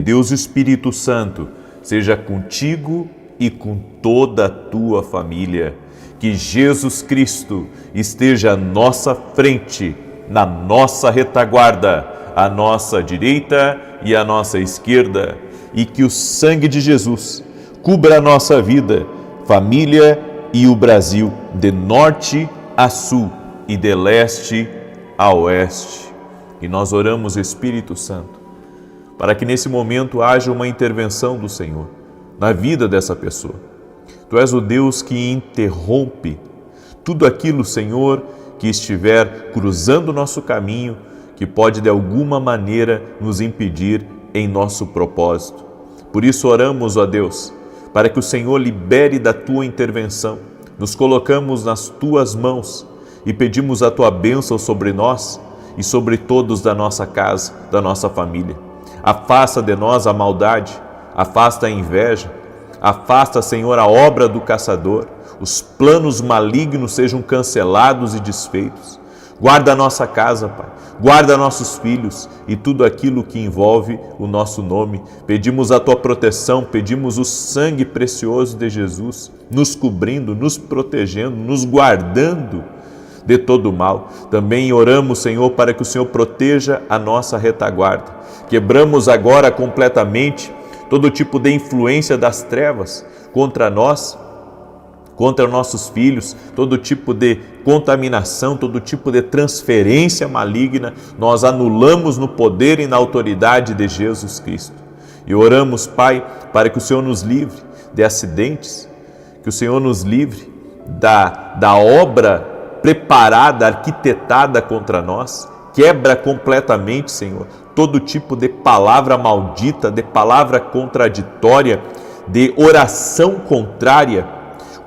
Deus Espírito Santo seja contigo e com toda a tua família. Que Jesus Cristo esteja à nossa frente, na nossa retaguarda, à nossa direita e à nossa esquerda. E que o sangue de Jesus cubra a nossa vida, família e o Brasil, de norte a sul e de leste a oeste. E nós oramos, Espírito Santo, para que nesse momento haja uma intervenção do Senhor na vida dessa pessoa. Tu és o Deus que interrompe tudo aquilo, Senhor, que estiver cruzando o nosso caminho, que pode de alguma maneira nos impedir em nosso propósito. Por isso oramos, ó Deus, para que o Senhor libere da tua intervenção. Nos colocamos nas tuas mãos e pedimos a tua bênção sobre nós e sobre todos da nossa casa, da nossa família. Afasta de nós a maldade, afasta a inveja, afasta, Senhor, a obra do caçador, os planos malignos sejam cancelados e desfeitos. Guarda a nossa casa, Pai, guarda nossos filhos e tudo aquilo que envolve o nosso nome. Pedimos a tua proteção, pedimos o sangue precioso de Jesus, nos cobrindo, nos protegendo, nos guardando de todo o mal. Também oramos, Senhor, para que o Senhor proteja a nossa retaguarda. Quebramos agora completamente todo tipo de influência das trevas contra nós, contra nossos filhos, todo tipo de contaminação, todo tipo de transferência maligna, nós anulamos no poder e na autoridade de Jesus Cristo. E oramos, Pai, para que o Senhor nos livre de acidentes, que o Senhor nos livre da obra preparada, arquitetada contra nós. Quebra completamente, Senhor, todo tipo de palavra maldita, de palavra contraditória, de oração contrária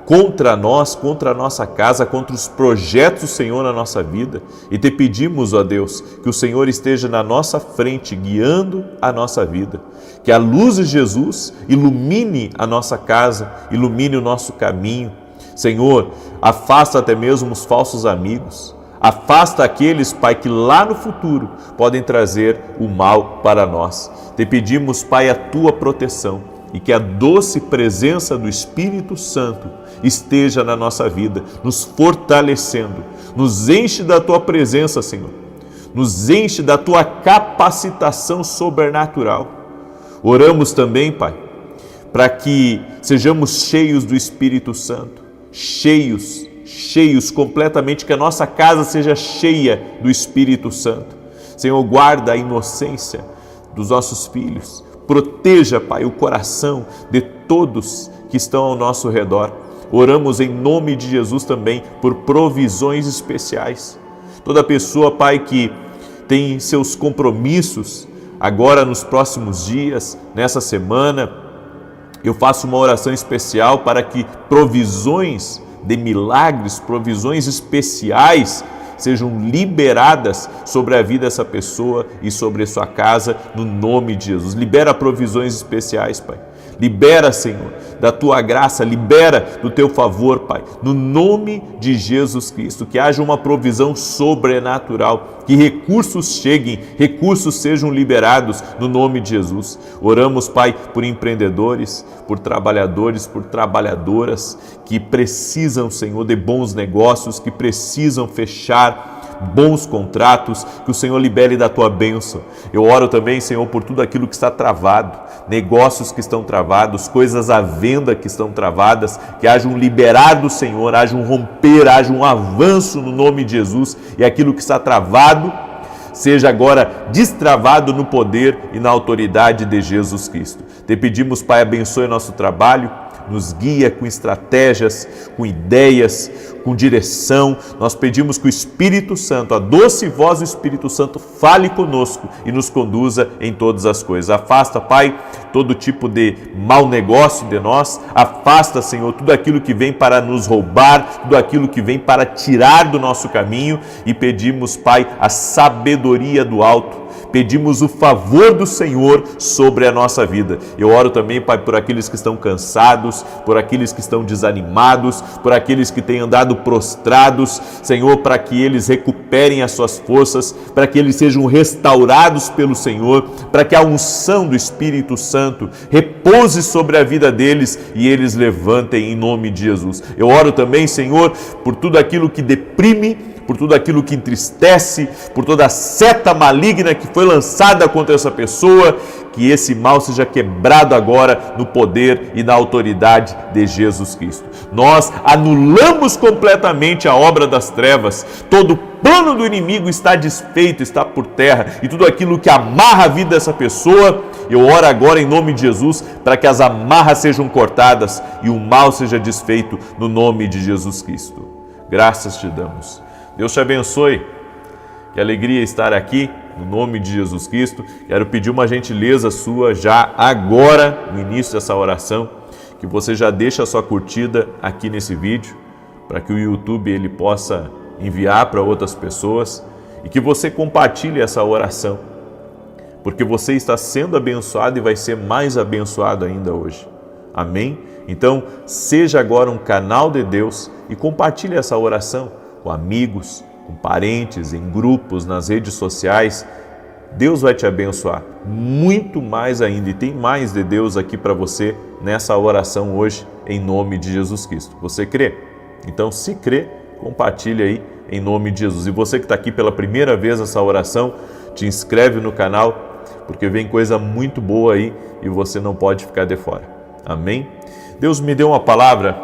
contra nós, contra a nossa casa, contra os projetos do Senhor na nossa vida. E te pedimos, ó Deus, que o Senhor esteja na nossa frente, guiando a nossa vida. Que a luz de Jesus ilumine a nossa casa, ilumine o nosso caminho. Senhor, afasta até mesmo os falsos amigos. Afasta aqueles, Pai, que lá no futuro podem trazer o mal para nós. Te pedimos, Pai, a tua proteção e que a doce presença do Espírito Santo esteja na nossa vida, nos fortalecendo. Nos enche da tua presença, Senhor. Nos enche da tua capacitação sobrenatural. Oramos também, Pai, para que sejamos cheios do Espírito Santo, cheios completamente, que a nossa casa seja cheia do Espírito Santo. Senhor, guarda a inocência dos nossos filhos. Proteja, Pai, o coração de todos que estão ao nosso redor. Oramos em nome de Jesus também por provisões especiais. Toda pessoa, Pai, que tem seus compromissos agora nos próximos dias, nessa semana, eu faço uma oração especial para que provisões de milagres, provisões especiais sejam liberadas sobre a vida dessa pessoa e sobre a sua casa, no nome de Jesus. Libera provisões especiais, Pai. Libera, Senhor, da tua graça, libera do teu favor, Pai, no nome de Jesus Cristo, que haja uma provisão sobrenatural, que recursos cheguem, recursos sejam liberados no nome de Jesus. Oramos, Pai, por empreendedores, por trabalhadores, por trabalhadoras que precisam, Senhor, de bons negócios, que precisam fechar bons contratos, que o Senhor libere da tua bênção. Eu oro também, Senhor, por tudo aquilo que está travado, negócios que estão travados, coisas à venda que estão travadas, que haja um liberar do Senhor, haja um romper, haja um avanço no nome de Jesus, e aquilo que está travado seja agora destravado no poder e na autoridade de Jesus Cristo. Te pedimos, Pai, abençoe nosso trabalho, nos guia com estratégias, com ideias, com direção. Nós pedimos que o Espírito Santo, a doce voz do Espírito Santo, fale conosco e nos conduza em todas as coisas. Afasta, Pai, todo tipo de mau negócio de nós. Afasta, Senhor, tudo aquilo que vem para nos roubar, tudo aquilo que vem para tirar do nosso caminho. E pedimos, Pai, a sabedoria do alto. pedimos o favor do Senhor sobre a nossa vida. Eu oro também, Pai, por aqueles que estão cansados, por aqueles que estão desanimados, por aqueles que têm andado prostrados, Senhor, para que eles recuperem as suas forças, para que eles sejam restaurados pelo Senhor, para que a unção do Espírito Santo repouse sobre a vida deles e eles levantem em nome de Jesus. Eu oro também, Senhor, por tudo aquilo que deprime, por tudo aquilo que entristece, por toda a seta maligna que foi lançada contra essa pessoa, que esse mal seja quebrado agora no poder e na autoridade de Jesus Cristo. Nós anulamos completamente a obra das trevas, todo plano do inimigo está desfeito, está por terra, e tudo aquilo que amarra a vida dessa pessoa, eu oro agora em nome de Jesus, para que as amarras sejam cortadas e o mal seja desfeito no nome de Jesus Cristo. Graças te damos. Deus te abençoe. Que alegria estar aqui, no nome de Jesus Cristo. Quero pedir uma gentileza sua já agora, no início dessa oração, que você já deixe a sua curtida aqui nesse vídeo, para que o YouTube ele possa enviar para outras pessoas e que você compartilhe essa oração, porque você está sendo abençoado e vai ser mais abençoado ainda hoje. Amém? Então, seja agora um canal de Deus e compartilhe essa oração com amigos, com parentes, em grupos, nas redes sociais. Deus vai te abençoar muito mais ainda, e tem mais de Deus aqui para você nessa oração hoje, em nome de Jesus Cristo. Você crê? Então, se crê, compartilhe aí em nome de Jesus. E você que está aqui pela primeira vez nessa oração, te inscreve no canal, porque vem coisa muito boa aí e você não pode ficar de fora. Amém? Deus me deu uma palavra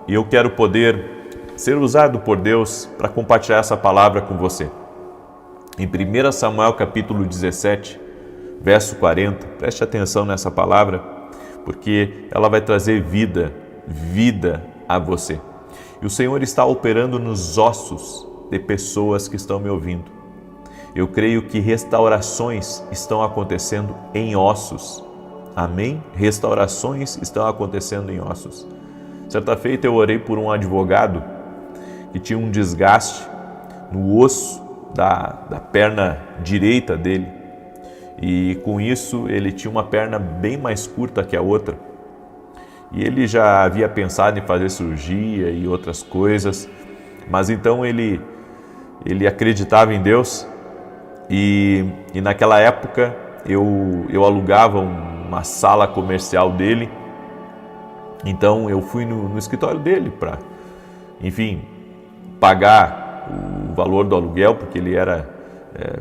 e eu quero poder ser usado por Deus para compartilhar essa palavra com você. Em 1 Samuel capítulo 17, verso 40, preste atenção nessa palavra, porque ela vai trazer vida a você. E o Senhor está operando nos ossos de pessoas que estão me ouvindo. Eu creio que restaurações estão acontecendo em ossos. Amém? Restaurações estão acontecendo em ossos. Certa feita eu orei por um advogado que tinha um desgaste no osso da perna direita dele. E com isso ele tinha uma perna bem mais curta que a outra. E ele já havia pensado em fazer cirurgia e outras coisas, mas então ele acreditava em Deus e naquela época eu alugava uma sala comercial dele. Então eu fui no escritório dele para, enfim, pagar o valor do aluguel, porque ele era,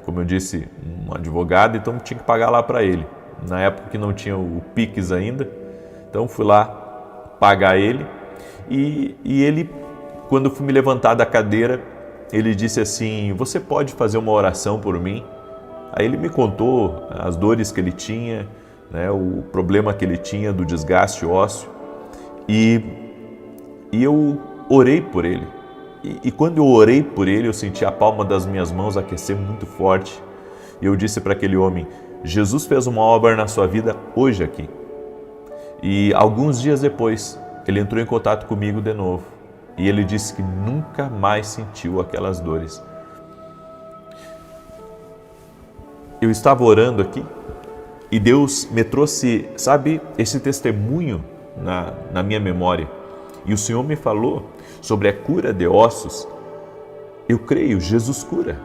como eu disse, um advogado, então tinha que pagar lá para ele. Na época que não tinha o Pix ainda, então fui lá pagar ele e ele, quando eu fui me levantar da cadeira, ele disse assim: você pode fazer uma oração por mim? Aí ele me contou as dores que ele tinha, né, o problema que ele tinha do desgaste ósseo, e eu orei por ele. E quando eu orei por ele, eu senti a palma das minhas mãos aquecer muito forte. E eu disse para aquele homem: Jesus fez uma obra na sua vida hoje aqui. E alguns dias depois, ele entrou em contato comigo de novo. E ele disse que nunca mais sentiu aquelas dores. Eu estava orando aqui e Deus me trouxe, sabe, esse testemunho na minha memória. E o Senhor me falou sobre a cura de ossos. Eu creio, Jesus cura.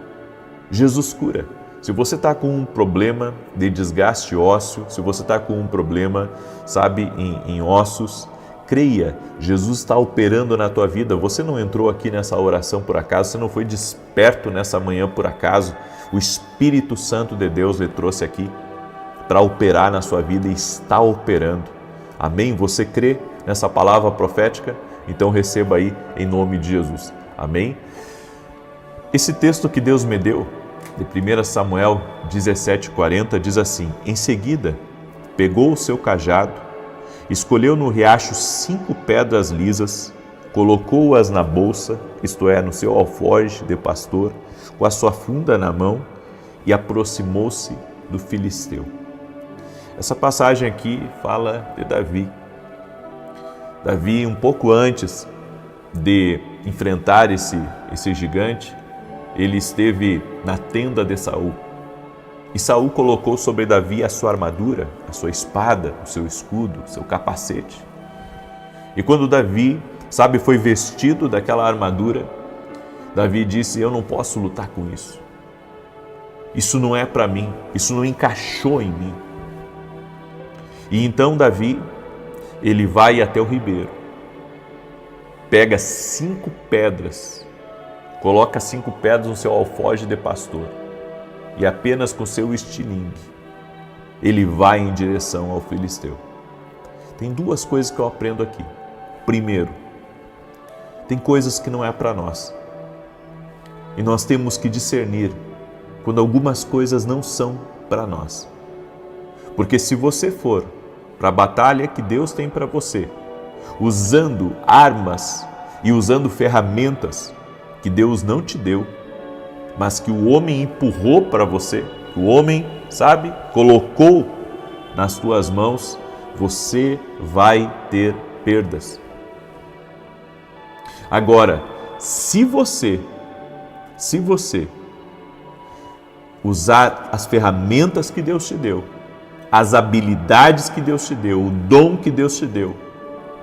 Jesus cura. Se você está com um problema de desgaste ósseo, se você está com um problema, sabe, em ossos, creia, Jesus está operando na tua vida. Você não entrou aqui nessa oração por acaso, você não foi desperto nessa manhã por acaso. O Espírito Santo de Deus lhe trouxe aqui para operar na sua vida e está operando. Amém? Você crê nessa palavra profética? Então receba aí em nome de Jesus. Amém? Esse texto que Deus me deu, de 1 Samuel 17:40, diz assim: em seguida, pegou o seu cajado, escolheu no riacho 5 pedras lisas, colocou-as na bolsa, isto é, no seu alforje de pastor, com a sua funda na mão, e aproximou-se do filisteu. Essa passagem aqui fala de Davi. Davi, um pouco antes de enfrentar esse gigante, ele esteve na tenda de Saul. E Saul colocou sobre Davi a sua armadura, a sua espada, o seu escudo, o seu capacete. E quando Davi, foi vestido daquela armadura, Davi disse: eu não posso lutar com isso. Isso não é para mim, isso não encaixou em mim. E então Davi, ele vai até o ribeiro, pega 5 pedras, coloca 5 pedras no seu alforje de pastor e apenas com seu estilingue, ele vai em direção ao filisteu. Tem 2 coisas que eu aprendo aqui. Primeiro, tem coisas que não é para nós. E nós temos que discernir quando algumas coisas não são para nós. Porque se você for para a batalha que Deus tem para você, usando armas e usando ferramentas que Deus não te deu, mas que o homem empurrou para você, que o homem, colocou nas tuas mãos, você vai ter perdas. Agora, se você usar as ferramentas que Deus te deu, as habilidades que Deus te deu, o dom que Deus te deu,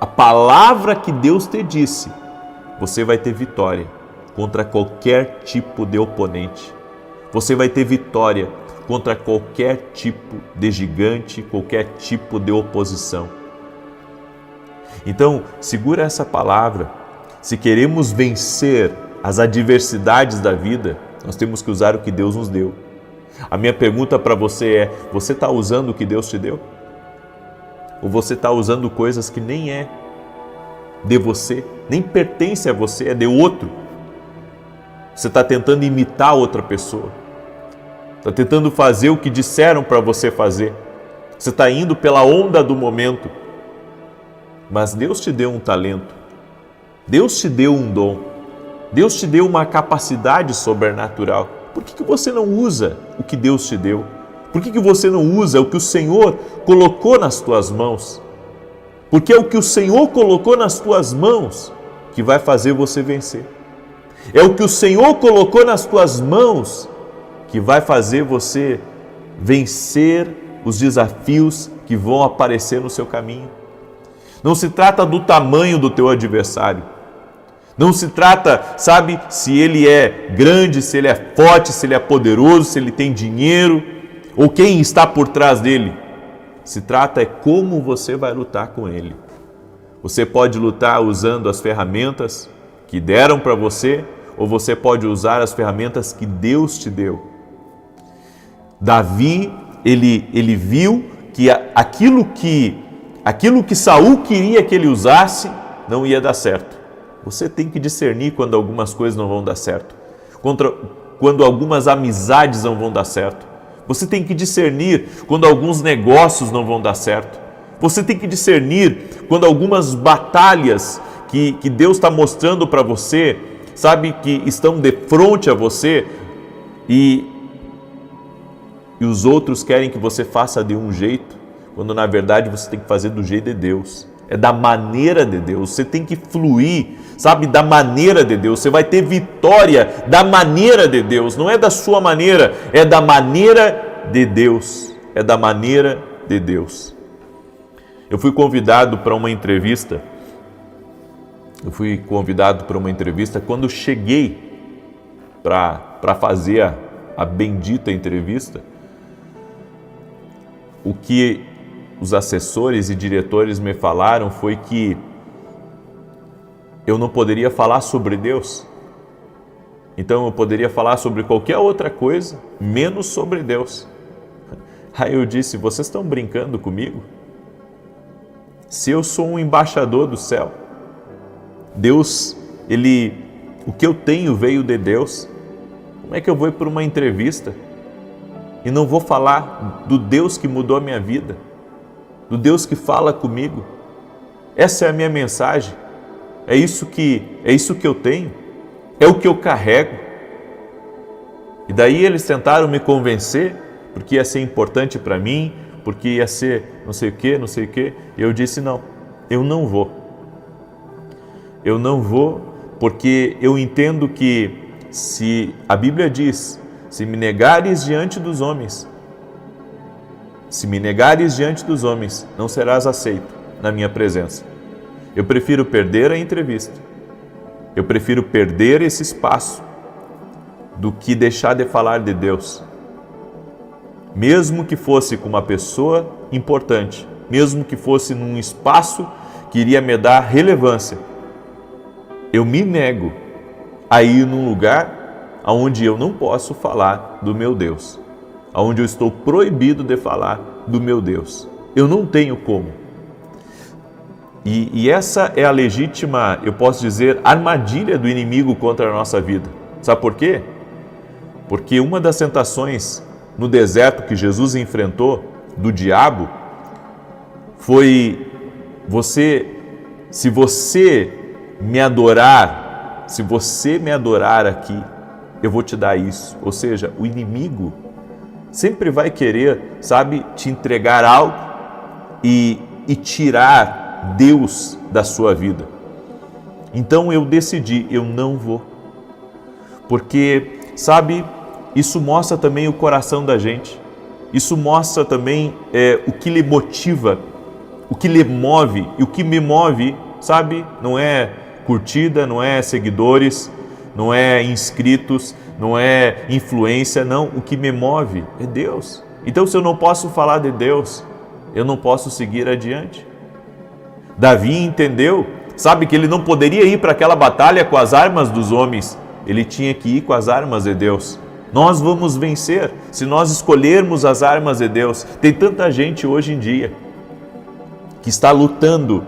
a palavra que Deus te disse, você vai ter vitória contra qualquer tipo de oponente. Você vai ter vitória contra qualquer tipo de gigante, qualquer tipo de oposição. Então, segura essa palavra. Se queremos vencer as adversidades da vida, nós temos que usar o que Deus nos deu. A minha pergunta para você é: você está usando o que Deus te deu? Ou você está usando coisas que nem é de você, nem pertence a você, é de outro? Você está tentando imitar outra pessoa, está tentando fazer o que disseram para você fazer, você está indo pela onda do momento, mas Deus te deu um talento, Deus te deu um dom, Deus te deu uma capacidade sobrenatural. Por que você não usa o que Deus te deu? Por que você não usa o que o Senhor colocou nas tuas mãos? Porque é o que o Senhor colocou nas tuas mãos que vai fazer você vencer. É o que o Senhor colocou nas tuas mãos que vai fazer você vencer os desafios que vão aparecer no seu caminho. Não se trata do tamanho do teu adversário. Não se trata, se ele é grande, se ele é forte, se ele é poderoso, se ele tem dinheiro, ou quem está por trás dele. Se trata como você vai lutar com ele. Você pode lutar usando as ferramentas que deram para você, ou você pode usar as ferramentas que Deus te deu. Davi, ele viu que aquilo que Saul queria que ele usasse não ia dar certo. Você tem que discernir quando algumas coisas não vão dar certo, quando algumas amizades não vão dar certo. Você tem que discernir quando alguns negócios não vão dar certo. Você tem que discernir quando algumas batalhas que Deus está mostrando para você, que estão de frente a você e os outros querem que você faça de um jeito, quando na verdade você tem que fazer do jeito de Deus. É da maneira de Deus, você tem que fluir, da maneira de Deus. Você vai ter vitória da maneira de Deus, não é da sua maneira, é da maneira de Deus, é da maneira de Deus. Eu fui convidado para uma entrevista, quando cheguei para fazer a bendita entrevista, o que os assessores e diretores me falaram foi que eu não poderia falar sobre Deus. Então eu poderia falar sobre qualquer outra coisa, menos sobre Deus. Aí eu disse: vocês estão brincando comigo? Se eu sou um embaixador do céu, Deus, o que eu tenho veio de Deus. Como é que eu vou para uma entrevista e não vou falar do Deus que mudou a minha vida? Do Deus que fala comigo? Essa é a minha mensagem, é isso que eu tenho, é o que eu carrego. E daí eles tentaram me convencer, porque ia ser importante para mim, porque ia ser não sei o que, e eu disse: não, eu não vou, porque eu entendo que se a Bíblia diz: se me negares diante dos homens, Se me negares diante dos homens, não serás aceito na minha presença. Eu prefiro perder a entrevista. Eu prefiro perder esse espaço do que deixar de falar de Deus. Mesmo que fosse com uma pessoa importante, mesmo que fosse num espaço que iria me dar relevância, eu me nego a ir num lugar onde eu não posso falar do meu Deus, onde eu estou proibido de falar do meu Deus. Eu não tenho como. E essa é a legítima, eu posso dizer, armadilha do inimigo contra a nossa vida. Sabe por quê? Porque uma das tentações no deserto que Jesus enfrentou do diabo foi: se você me adorar aqui, eu vou te dar isso. Ou seja, o inimigo sempre vai querer, te entregar algo e tirar Deus da sua vida. Então eu decidi, eu não vou. Porque, isso mostra também o coração da gente. Isso mostra também o que lhe motiva, o que lhe move. E o que me move, não é curtida, não é seguidores, não é inscritos, não é influência, não. O que me move é Deus. Então, se eu não posso falar de Deus, eu não posso seguir adiante. Davi entendeu, que ele não poderia ir para aquela batalha com as armas dos homens, ele tinha que ir com as armas de Deus. Nós vamos vencer se nós escolhermos as armas de Deus. Tem tanta gente hoje em dia que está lutando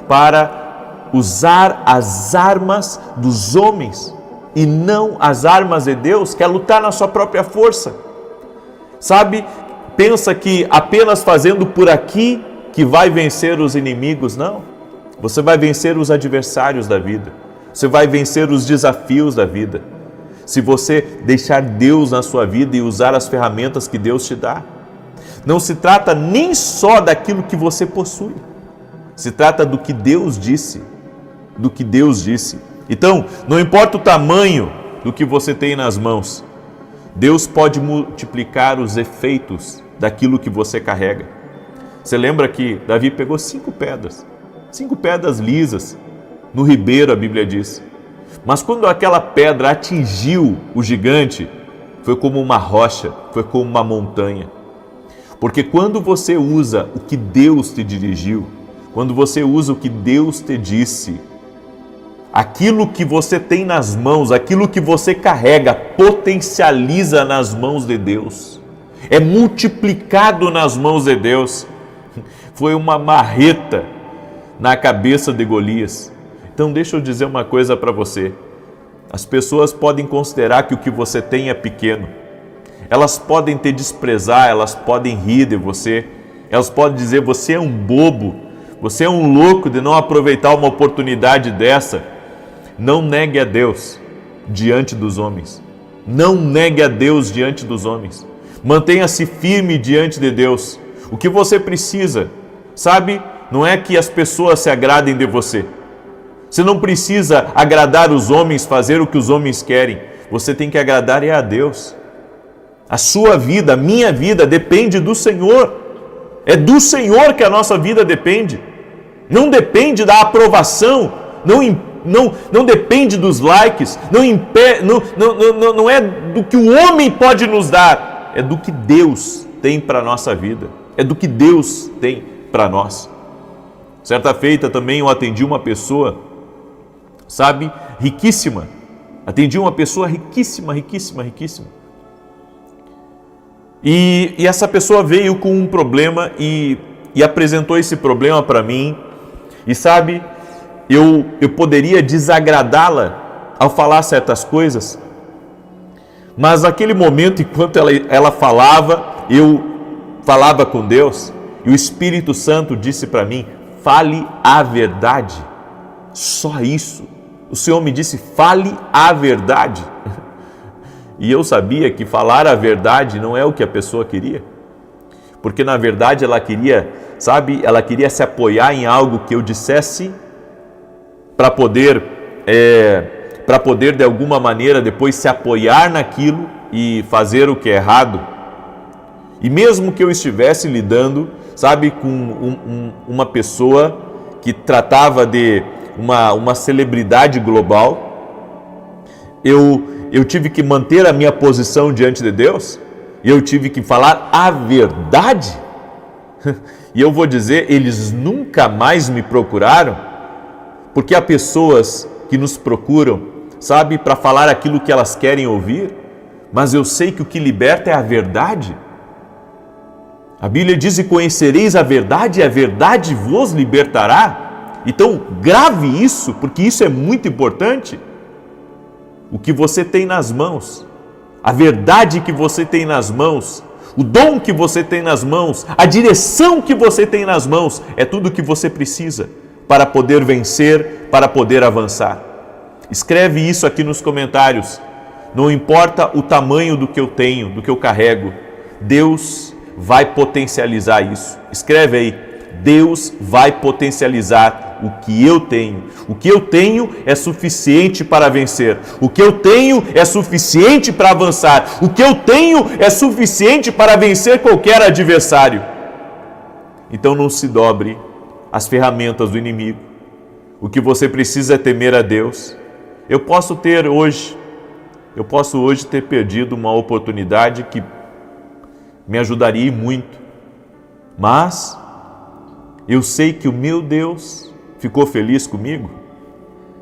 para usar as armas dos homens e não as armas de Deus, quer lutar na sua própria força. Pensa que apenas fazendo por aqui que vai vencer os inimigos. Não, você vai vencer os adversários da vida, você vai vencer os desafios da vida, se você deixar Deus na sua vida e usar as ferramentas que Deus te dá. Não se trata nem só daquilo que você possui, se trata do que Deus disse, Então, não importa o tamanho do que você tem nas mãos, Deus pode multiplicar os efeitos daquilo que você carrega. Você lembra que Davi pegou 5 pedras lisas, no ribeiro, a Bíblia diz. Mas quando aquela pedra atingiu o gigante, foi como uma rocha, foi como uma montanha. Porque quando você usa o que Deus te dirigiu, quando você usa o que Deus te disse, aquilo que você tem nas mãos, aquilo que você carrega, potencializa nas mãos de Deus. É multiplicado nas mãos de Deus. Foi uma marreta na cabeça de Golias. Então deixa eu dizer uma coisa para você. As pessoas podem considerar que o que você tem é pequeno. Elas podem te desprezar, elas podem rir de você. Elas podem dizer: você é um bobo, você é um louco de não aproveitar uma oportunidade dessa. Não negue a Deus diante dos homens. Não negue a Deus diante dos homens. Mantenha-se firme diante de Deus. O que você precisa, não é que as pessoas se agradem de você. Você não precisa agradar os homens, fazer o que os homens querem. Você tem que agradar a Deus. A sua vida, a minha vida depende do Senhor. É do Senhor que a nossa vida depende. Não depende da aprovação, não depende dos likes, não é do que o homem pode nos dar, é do que Deus tem para a nossa vida, é do que Deus tem para nós. Certa feita também eu atendi uma pessoa, riquíssima, riquíssima. E essa pessoa veio com um problema e apresentou esse problema para mim. E eu poderia desagradá-la ao falar certas coisas, mas naquele momento, enquanto ela falava, eu falava com Deus, e o Espírito Santo disse para mim: fale a verdade. Só isso. O Senhor me disse: fale a verdade. E eu sabia que falar a verdade não é o que a pessoa queria, porque na verdade ela queria, ela queria se apoiar em algo que eu dissesse para poder de alguma maneira depois se apoiar naquilo e fazer o que é errado. E mesmo que eu estivesse lidando, sabe, com uma pessoa que tratava de uma celebridade global, eu tive que manter a minha posição diante de Deus, e eu tive que falar a verdade. E eu vou dizer, eles nunca mais me procuraram, porque há pessoas que nos procuram, sabe, para falar aquilo que elas querem ouvir, mas eu sei que o que liberta é a verdade. A Bíblia diz: e conhecereis a verdade, e a verdade vos libertará. Então grave isso, porque isso é muito importante. O que você tem nas mãos, a verdade que você tem nas mãos, o dom que você tem nas mãos, a direção que você tem nas mãos, é tudo o que você precisa para poder vencer, para poder avançar. Escreve isso aqui nos comentários. Não importa o tamanho do que eu tenho, do que eu carrego, Deus vai potencializar isso. Escreve aí: Deus vai potencializar o que eu tenho. O que eu tenho é suficiente para vencer. O que eu tenho é suficiente para avançar. O que eu tenho é suficiente para vencer qualquer adversário. Então não se dobre às ferramentas do inimigo. O que você precisa é temer a Deus. Eu posso hoje ter perdido uma oportunidade que me ajudaria muito, mas eu sei que o meu Deus ficou feliz comigo,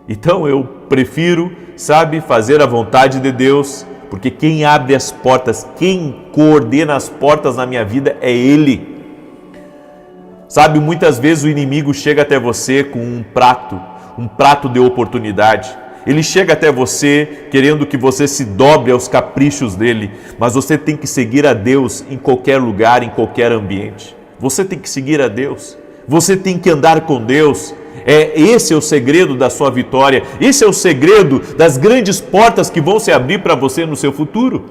então eu prefiro, sabe, fazer a vontade de Deus, porque quem abre as portas, quem coordena as portas na minha vida é Ele. Sabe, muitas vezes o inimigo chega até você com um prato de oportunidade. Ele chega até você querendo que você se dobre aos caprichos dele, mas você tem que seguir a Deus em qualquer lugar, em qualquer ambiente. Você tem que seguir a Deus, você tem que andar com Deus. Esse é o segredo da sua vitória, esse é o segredo das grandes portas que vão se abrir para você no seu futuro.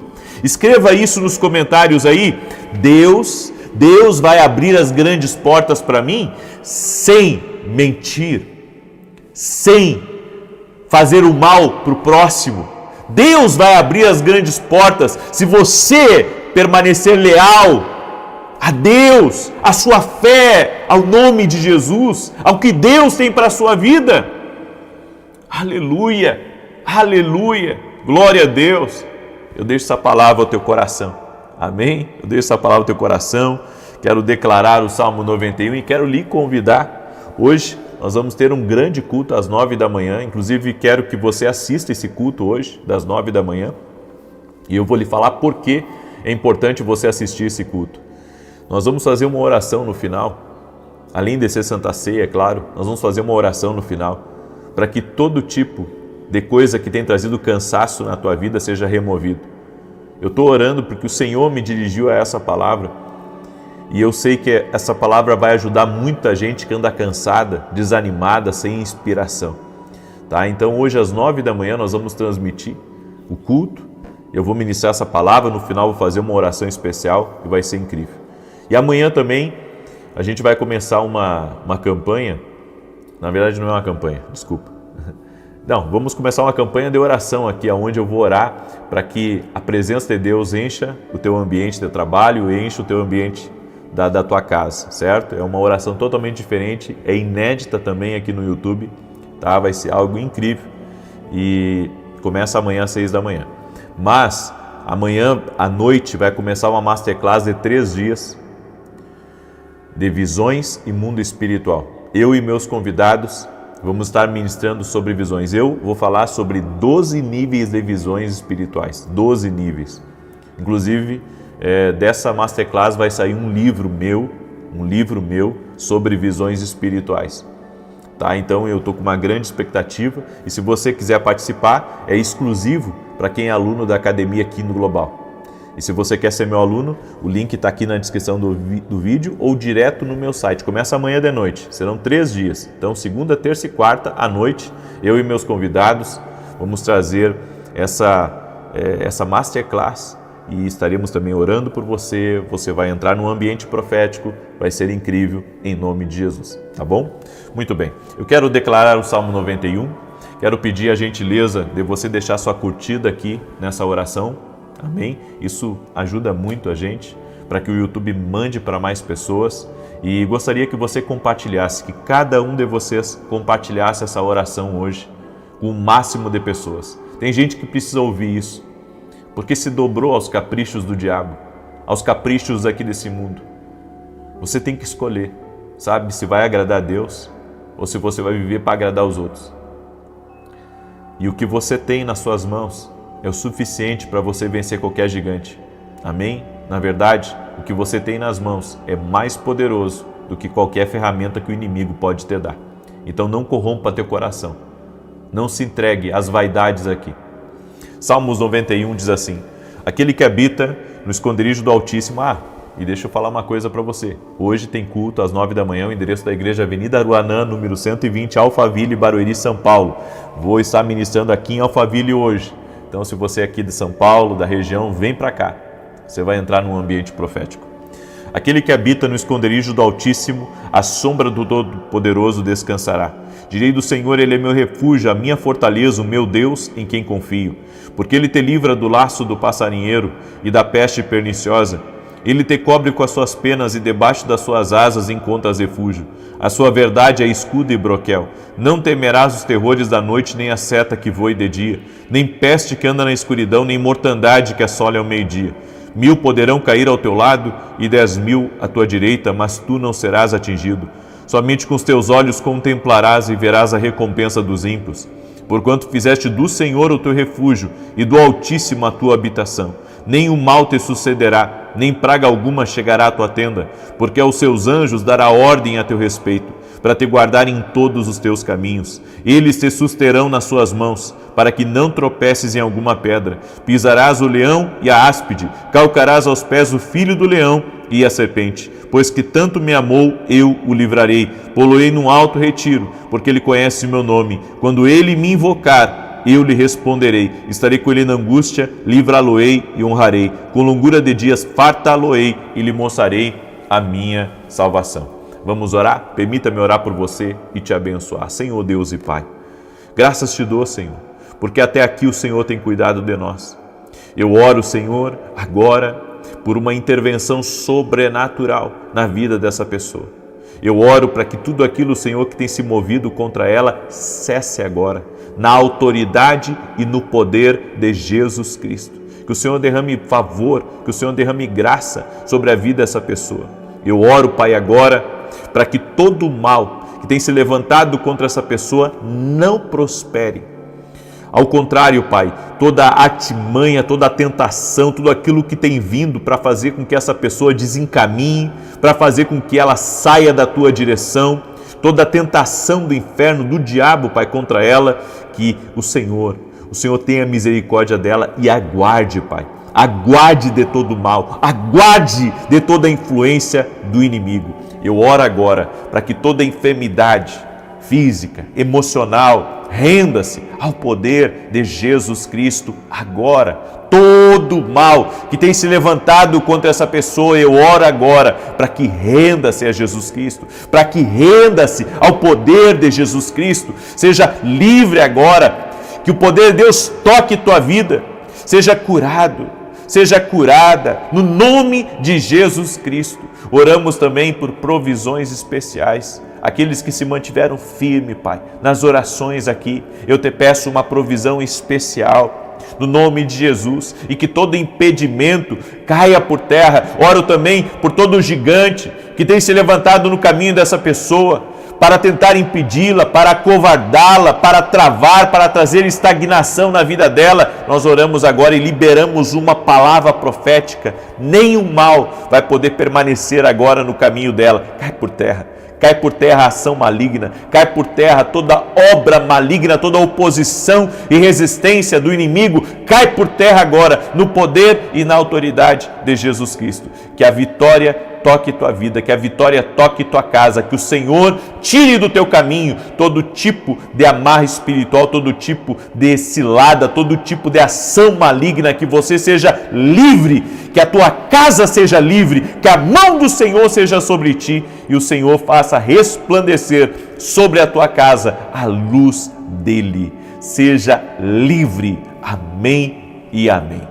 Escreva isso nos comentários aí. Deus vai abrir as grandes portas para mim sem mentir, sem fazer o mal para o próximo. Deus vai abrir as grandes portas se você permanecer leal a Deus, a sua fé, ao nome de Jesus, ao que Deus tem para a sua vida. Aleluia, aleluia, glória a Deus. Eu deixo essa palavra ao teu coração, amém? Eu deixo essa palavra ao teu coração, quero declarar o Salmo 91 e quero lhe convidar. Hoje nós vamos ter um grande culto às 9 da manhã, inclusive quero que você assista esse culto hoje, das 9 da manhã, e eu vou lhe falar por que é importante você assistir esse culto. Nós vamos fazer uma oração no final, além de ser Santa Ceia, é claro, nós vamos fazer uma oração no final, para que todo tipo de coisa que tem trazido cansaço na tua vida seja removido. Eu estou orando porque o Senhor me dirigiu a essa palavra, e eu sei que essa palavra vai ajudar muita gente que anda cansada, desanimada, sem inspiração. Tá? Então hoje às 9 da manhã nós vamos transmitir o culto, eu vou ministrar essa palavra, no final vou fazer uma oração especial e vai ser incrível. E amanhã também a gente vai começar uma campanha, na verdade não é uma campanha, desculpa. Não, vamos começar uma campanha de oração aqui, onde eu vou orar para que a presença de Deus encha o teu ambiente de trabalho, encha o teu ambiente da tua casa, certo? É uma oração totalmente diferente, é inédita também aqui no YouTube, tá? Vai ser algo incrível e começa amanhã às 6 da manhã. Mas amanhã à noite vai começar uma masterclass de 3 dias de visões e mundo espiritual. Eu e meus convidados vamos estar ministrando sobre visões. Eu vou falar sobre 12 níveis de visões espirituais, 12 níveis. Inclusive, dessa masterclass vai sair um livro meu sobre visões espirituais. Tá? Então eu estou com uma grande expectativa e se você quiser participar, é exclusivo para quem é aluno da academia aqui no Global. E se você quer ser meu aluno, o link está aqui na descrição do vídeo ou direto no meu site. Começa amanhã de noite, serão 3 dias. Então segunda, terça e quarta à noite, eu e meus convidados vamos trazer essa masterclass e estaremos também orando por você. Você vai entrar num ambiente profético, vai ser incrível em nome de Jesus, tá bom? Muito bem, eu quero declarar o Salmo 91, quero pedir a gentileza de você deixar sua curtida aqui nessa oração, amém? Isso ajuda muito a gente para que o YouTube mande para mais pessoas. E gostaria que você compartilhasse, que cada um de vocês compartilhasse essa oração hoje com o máximo de pessoas. Tem gente que precisa ouvir isso, porque se dobrou aos caprichos do diabo, aos caprichos aqui desse mundo. Você tem que escolher, sabe, se vai agradar a Deus ou se você vai viver para agradar os outros. E o que você tem nas suas mãos é o suficiente para você vencer qualquer gigante. Amém? Na verdade, o que você tem nas mãos é mais poderoso do que qualquer ferramenta que o inimigo pode te dar. Então não corrompa teu coração. Não se entregue às vaidades aqui. Salmos 91 diz assim: aquele que habita no esconderijo do Altíssimo. E deixa eu falar uma coisa para você. Hoje tem culto às 9 da manhã, o endereço da igreja Avenida Aruanã, número 120, Alphaville, Barueri, São Paulo. Vou estar ministrando aqui em Alphaville hoje. Então, se você é aqui de São Paulo, da região, vem para cá. Você vai entrar num ambiente profético. Aquele que habita no esconderijo do Altíssimo, à sombra do Todo-Poderoso descansará. Direi do Senhor, Ele é meu refúgio, a minha fortaleza, o meu Deus, em quem confio. Porque Ele te livra do laço do passarinheiro e da peste perniciosa. Ele te cobre com as suas penas e debaixo das suas asas encontras refúgio. A sua verdade é escudo e broquel. Não temerás os terrores da noite, nem a seta que voe de dia, nem peste que anda na escuridão, nem mortandade que assole ao meio-dia. 1000 poderão cair ao teu lado e 10.000 à tua direita, mas tu não serás atingido. Somente com os teus olhos contemplarás e verás a recompensa dos ímpios. Porquanto fizeste do Senhor o teu refúgio e do Altíssimo a tua habitação. Nem o mal te sucederá, nem praga alguma chegará à tua tenda, porque aos seus anjos dará ordem a teu respeito, para te guardar em todos os teus caminhos. Eles te susterão nas suas mãos, para que não tropeces em alguma pedra. Pisarás o leão e a áspide, calcarás aos pés o filho do leão e a serpente. Pois que tanto me amou, eu o livrarei. Pô-lo-ei num alto retiro, porque ele conhece o meu nome. Quando ele me invocar, eu lhe responderei. Estarei com ele na angústia, livrá-lo-ei e honrarei. Com longura de dias fartá-lo-ei e lhe mostrarei a minha salvação. Vamos orar? Permita-me orar por você e te abençoar. Senhor Deus e Pai, graças te dou, Senhor, porque até aqui o Senhor tem cuidado de nós. Eu oro, Senhor, agora por uma intervenção sobrenatural na vida dessa pessoa. Eu oro para que tudo aquilo, Senhor, que tem se movido contra ela, cesse agora, na autoridade e no poder de Jesus Cristo. Que o Senhor derrame favor, que o Senhor derrame graça sobre a vida dessa pessoa. Eu oro, Pai, agora, para que todo o mal que tem se levantado contra essa pessoa não prospere. Ao contrário, Pai, toda a artimanha, toda a tentação, tudo aquilo que tem vindo para fazer com que essa pessoa desencaminhe, para fazer com que ela saia da Tua direção, toda a tentação do inferno, do diabo, Pai, contra ela, que o Senhor tenha misericórdia dela e aguarde, Pai. Aguarde de todo o mal, aguarde de toda a influência do inimigo. Eu oro agora para que toda enfermidade física, emocional, renda-se ao poder de Jesus Cristo agora. Todo mal que tem se levantado contra essa pessoa, eu oro agora para que renda-se a Jesus Cristo, para que renda-se ao poder de Jesus Cristo. Seja livre agora, que o poder de Deus toque tua vida, seja curado, seja curada, no nome de Jesus Cristo. Oramos também por provisões especiais. Aqueles que se mantiveram firmes, Pai, nas orações aqui, eu te peço uma provisão especial, no nome de Jesus, e que todo impedimento caia por terra. Oro também por todo gigante que tem se levantado no caminho dessa pessoa, para tentar impedi-la, para acovardá-la, para travar, para trazer estagnação na vida dela. Nós oramos agora e liberamos uma palavra profética. Nenhum mal vai poder permanecer agora no caminho dela. Cai por terra. Cai por terra a ação maligna, cai por terra toda obra maligna, toda oposição e resistência do inimigo, cai por terra agora, no poder e na autoridade de Jesus Cristo. Que a vitória toque tua vida, que a vitória toque tua casa, que o Senhor tire do teu caminho todo tipo de amarra espiritual, todo tipo de cilada, todo tipo de ação maligna, que você seja livre, que a tua casa seja livre, que a mão do Senhor seja sobre ti e o Senhor faça resplandecer sobre a tua casa a luz dele. Seja livre. Amém e amém.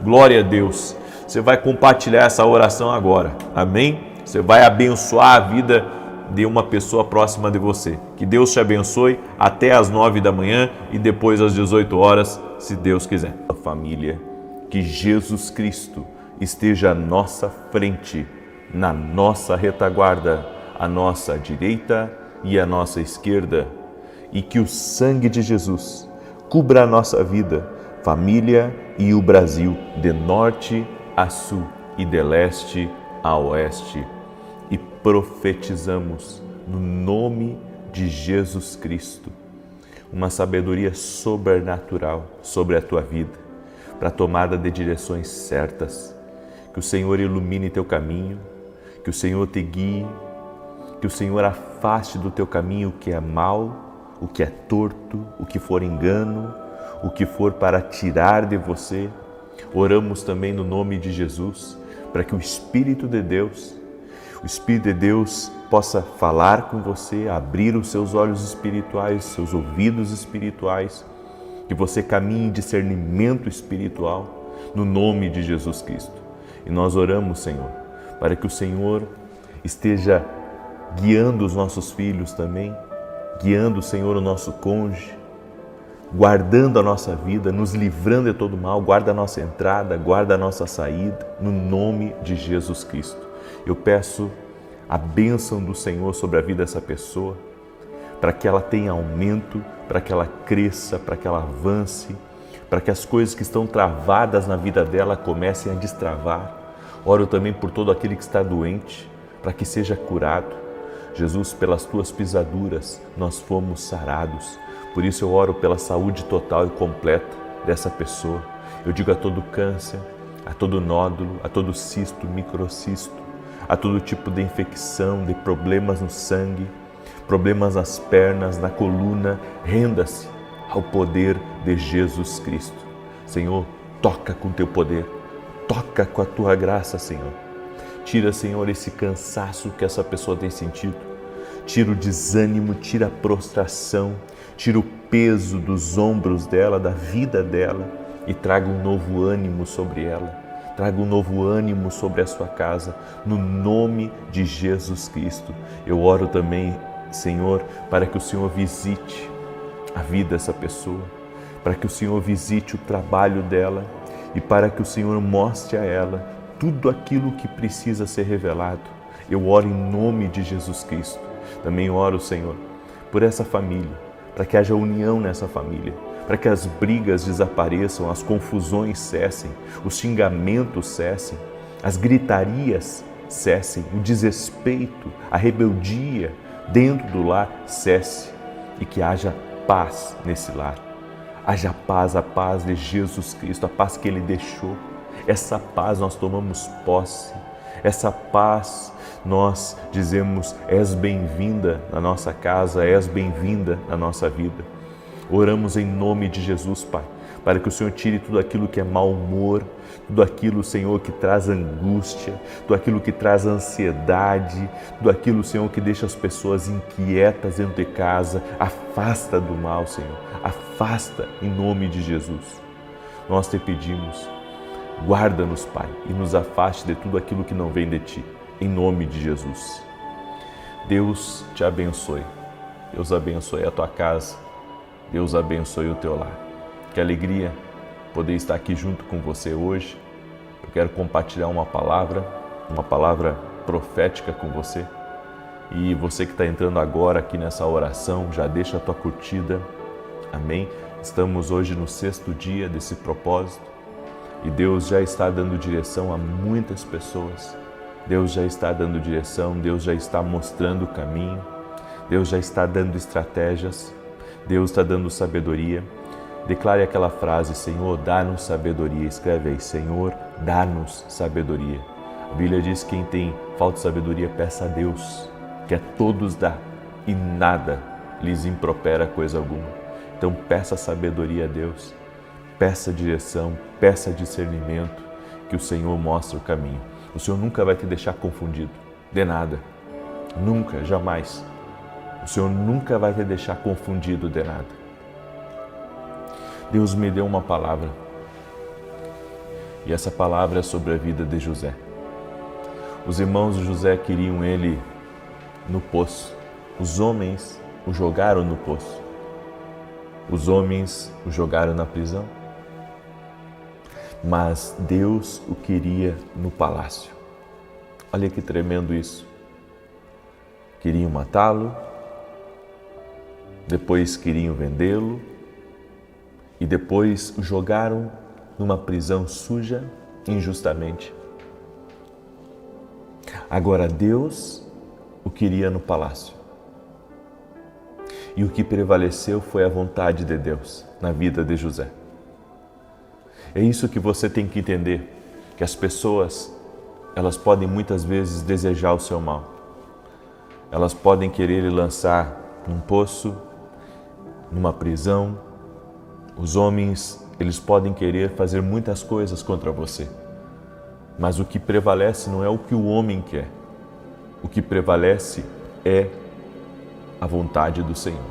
Glória a Deus. você vai compartilhar essa oração agora. Amém? Você vai abençoar a vida de uma pessoa próxima de você. Que Deus te abençoe até às 9 da manhã e depois às 18 horas, se Deus quiser. Família, que Jesus Cristo esteja à nossa frente, na nossa retaguarda, à nossa direita e à nossa esquerda, e que o sangue de Jesus cubra a nossa vida, família e o Brasil, de norte a sul e de leste a oeste. E profetizamos no nome de Jesus Cristo uma sabedoria sobrenatural sobre a tua vida, para a tomada de direções certas. Que o Senhor ilumine teu caminho, que o Senhor te guie, que o Senhor afaste do teu caminho o que é mal, o que é torto, o que for engano, o que for para tirar de você. Oramos também no nome de Jesus, para que o Espírito de Deus possa falar com você, abrir os seus olhos espirituais, seus ouvidos espirituais, que você caminhe em discernimento espiritual, no nome de Jesus Cristo. E nós oramos, Senhor, para que o Senhor esteja guiando os nossos filhos também, guiando, Senhor, o nosso cônjuge, guardando a nossa vida, nos livrando de todo mal, guarda a nossa entrada, guarda a nossa saída, no nome de Jesus Cristo. Eu peço a bênção do Senhor sobre a vida dessa pessoa, para que ela tenha aumento, para que ela cresça, para que ela avance, para que as coisas que estão travadas na vida dela comecem a destravar. Oro também por todo aquele que está doente, para que seja curado. Jesus, pelas tuas pisaduras, nós fomos sarados. Por isso eu oro pela saúde total e completa dessa pessoa. Eu digo a todo câncer, a todo nódulo, a todo cisto, microcisto, a todo tipo de infecção, de problemas no sangue, problemas nas pernas, na coluna, renda-se ao poder de Jesus Cristo. Senhor, toca com teu poder, toca com a tua graça, Senhor. Tira, Senhor, esse cansaço que essa pessoa tem sentido. Tira o desânimo, tira a prostração, tira o peso dos ombros dela, da vida dela e traga um novo ânimo sobre ela. Traga um novo ânimo sobre a sua casa, no nome de Jesus Cristo. Eu oro também, Senhor, para que o Senhor visite a vida dessa pessoa, para que o Senhor visite o trabalho dela e para que o Senhor mostre a ela tudo aquilo que precisa ser revelado. Eu oro em nome de Jesus Cristo. Também oro, Senhor, por essa família, para que haja união nessa família, para que as brigas desapareçam, as confusões cessem, os xingamentos cessem, as gritarias cessem, o desrespeito, a rebeldia dentro do lar cesse e que haja paz nesse lar. Haja paz, a paz de Jesus Cristo, a paz que Ele deixou. Essa paz nós tomamos posse, essa paz nós dizemos: és bem-vinda na nossa casa, és bem-vinda na nossa vida. Oramos em nome de Jesus, Pai, para que o Senhor tire tudo aquilo que é mau humor, tudo aquilo, Senhor, que traz angústia, tudo aquilo que traz ansiedade, tudo aquilo, Senhor, que deixa as pessoas inquietas dentro de casa. Afasta do mal, Senhor, afasta em nome de Jesus. Nós te pedimos, guarda-nos, Pai, e nos afaste de tudo aquilo que não vem de Ti, em nome de Jesus. Deus te abençoe, Deus abençoe a tua casa, Deus abençoe o teu lar. Que alegria poder estar aqui junto com você hoje. Eu quero compartilhar uma palavra profética com você. E você que está entrando agora aqui nessa oração, já deixa a tua curtida. Amém? Estamos hoje no 6º dia desse propósito e Deus já está dando direção a muitas pessoas. Deus já está dando direção, Deus já está mostrando o caminho, Deus já está dando estratégias, Deus está dando sabedoria. Declare aquela frase: Senhor, dá-nos sabedoria. Escreve aí: Senhor, dá-nos sabedoria. A Bíblia diz que quem tem falta de sabedoria, peça a Deus, que a todos dá e nada lhes impropera coisa alguma. Então peça sabedoria a Deus, peça direção, peça discernimento, que o Senhor mostre o caminho. O Senhor nunca vai te deixar confundido de nada, nunca, jamais. O Senhor nunca vai te deixar confundido de nada. Deus me deu uma palavra E essa palavra é sobre a vida de José. Os irmãos de José queriam ele no poço. Os homens o jogaram no poço. Os homens o jogaram na prisão. Mas Deus o queria no palácio. Olha que tremendo isso. Queriam matá-lo, depois queriam vendê-lo e depois o jogaram numa prisão suja injustamente. Agora Deus o queria no palácio. E o que prevaleceu foi a vontade de Deus na vida de José. É isso que você tem que entender, que as pessoas, elas podem muitas vezes desejar o seu mal. Elas podem querer lhe lançar num poço, numa prisão. Os homens, eles podem querer fazer muitas coisas contra você. Mas o que prevalece não é o que o homem quer. O que prevalece é a vontade do Senhor.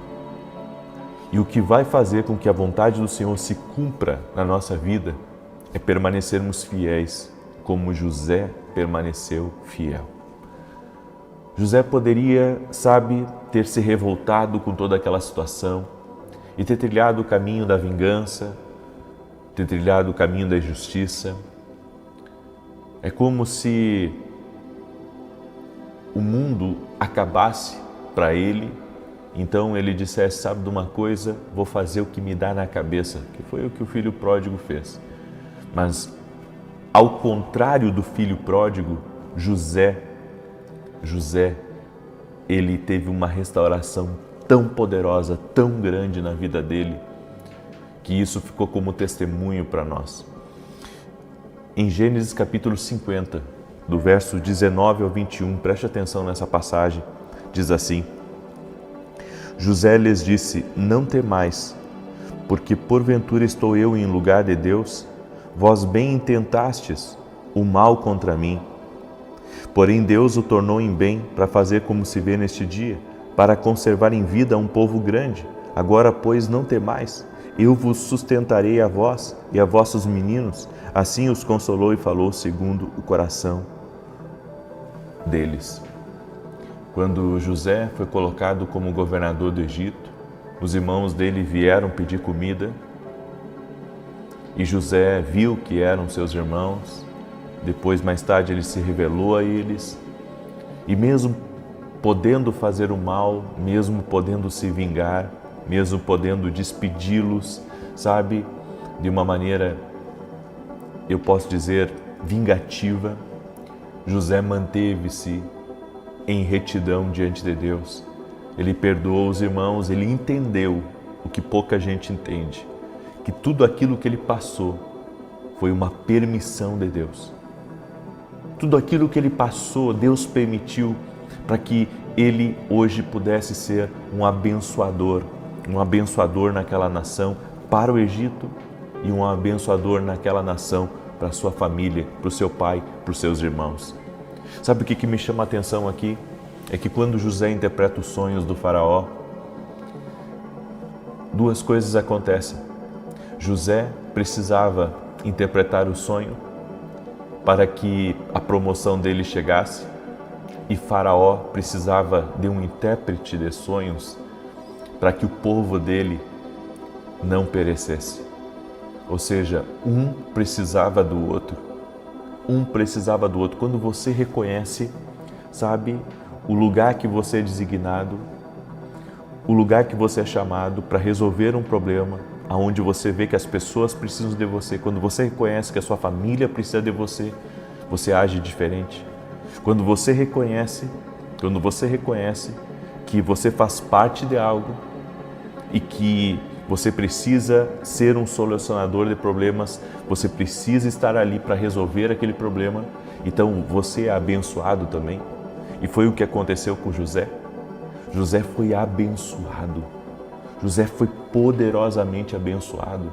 E o que vai fazer com que a vontade do Senhor se cumpra na nossa vida é permanecermos fiéis, como José permaneceu fiel. José poderia, ter se revoltado com toda aquela situação e ter trilhado o caminho da vingança, ter trilhado o caminho da injustiça. É como se o mundo acabasse para ele, então ele dissesse, sabe de uma coisa, vou fazer o que me dá na cabeça, que foi o que o filho pródigo fez. Mas, ao contrário do filho pródigo, José, ele teve uma restauração tão poderosa, tão grande na vida dele, que isso ficou como testemunho para nós. Em Gênesis capítulo 50, do verso 19 ao 21, preste atenção nessa passagem, diz assim: José lhes disse, não temais, porque porventura estou eu em lugar de Deus? Vós bem intentastes o mal contra mim. Porém Deus o tornou em bem para fazer como se vê neste dia, para conservar em vida um povo grande. Agora, pois, não temais, eu vos sustentarei a vós e a vossos meninos. Assim os consolou e falou segundo o coração deles. Quando José foi colocado como governador do Egito, os irmãos dele vieram pedir comida e José viu que eram seus irmãos. Depois, mais tarde, ele se revelou a eles e mesmo podendo fazer o mal, mesmo podendo se vingar, mesmo podendo despedi-los, de uma maneira, eu posso dizer, vingativa, José manteve-se em retidão diante de Deus. Ele perdoou os irmãos, ele entendeu o que pouca gente entende, que tudo aquilo que ele passou foi uma permissão de Deus. Tudo aquilo que ele passou, Deus permitiu para que ele hoje pudesse ser um abençoador naquela nação para o Egito e um abençoador naquela nação para a sua família, para o seu pai, para os seus irmãos. Sabe o que me chama a atenção aqui? É que quando José interpreta os sonhos do faraó, duas coisas acontecem. José precisava interpretar o sonho para que a promoção dele chegasse e faraó precisava de um intérprete de sonhos para que o povo dele não perecesse. Ou seja, um precisava do outro. Quando você reconhece, o lugar que você é designado, o lugar que você é chamado para resolver um problema, aonde você vê que as pessoas precisam de você, quando você reconhece que a sua família precisa de você, você age diferente. Quando você reconhece que você faz parte de algo e que você precisa ser um solucionador de problemas, você precisa estar ali para resolver aquele problema, então você é abençoado também. E foi o que aconteceu com José. José foi abençoado. José foi poderosamente abençoado.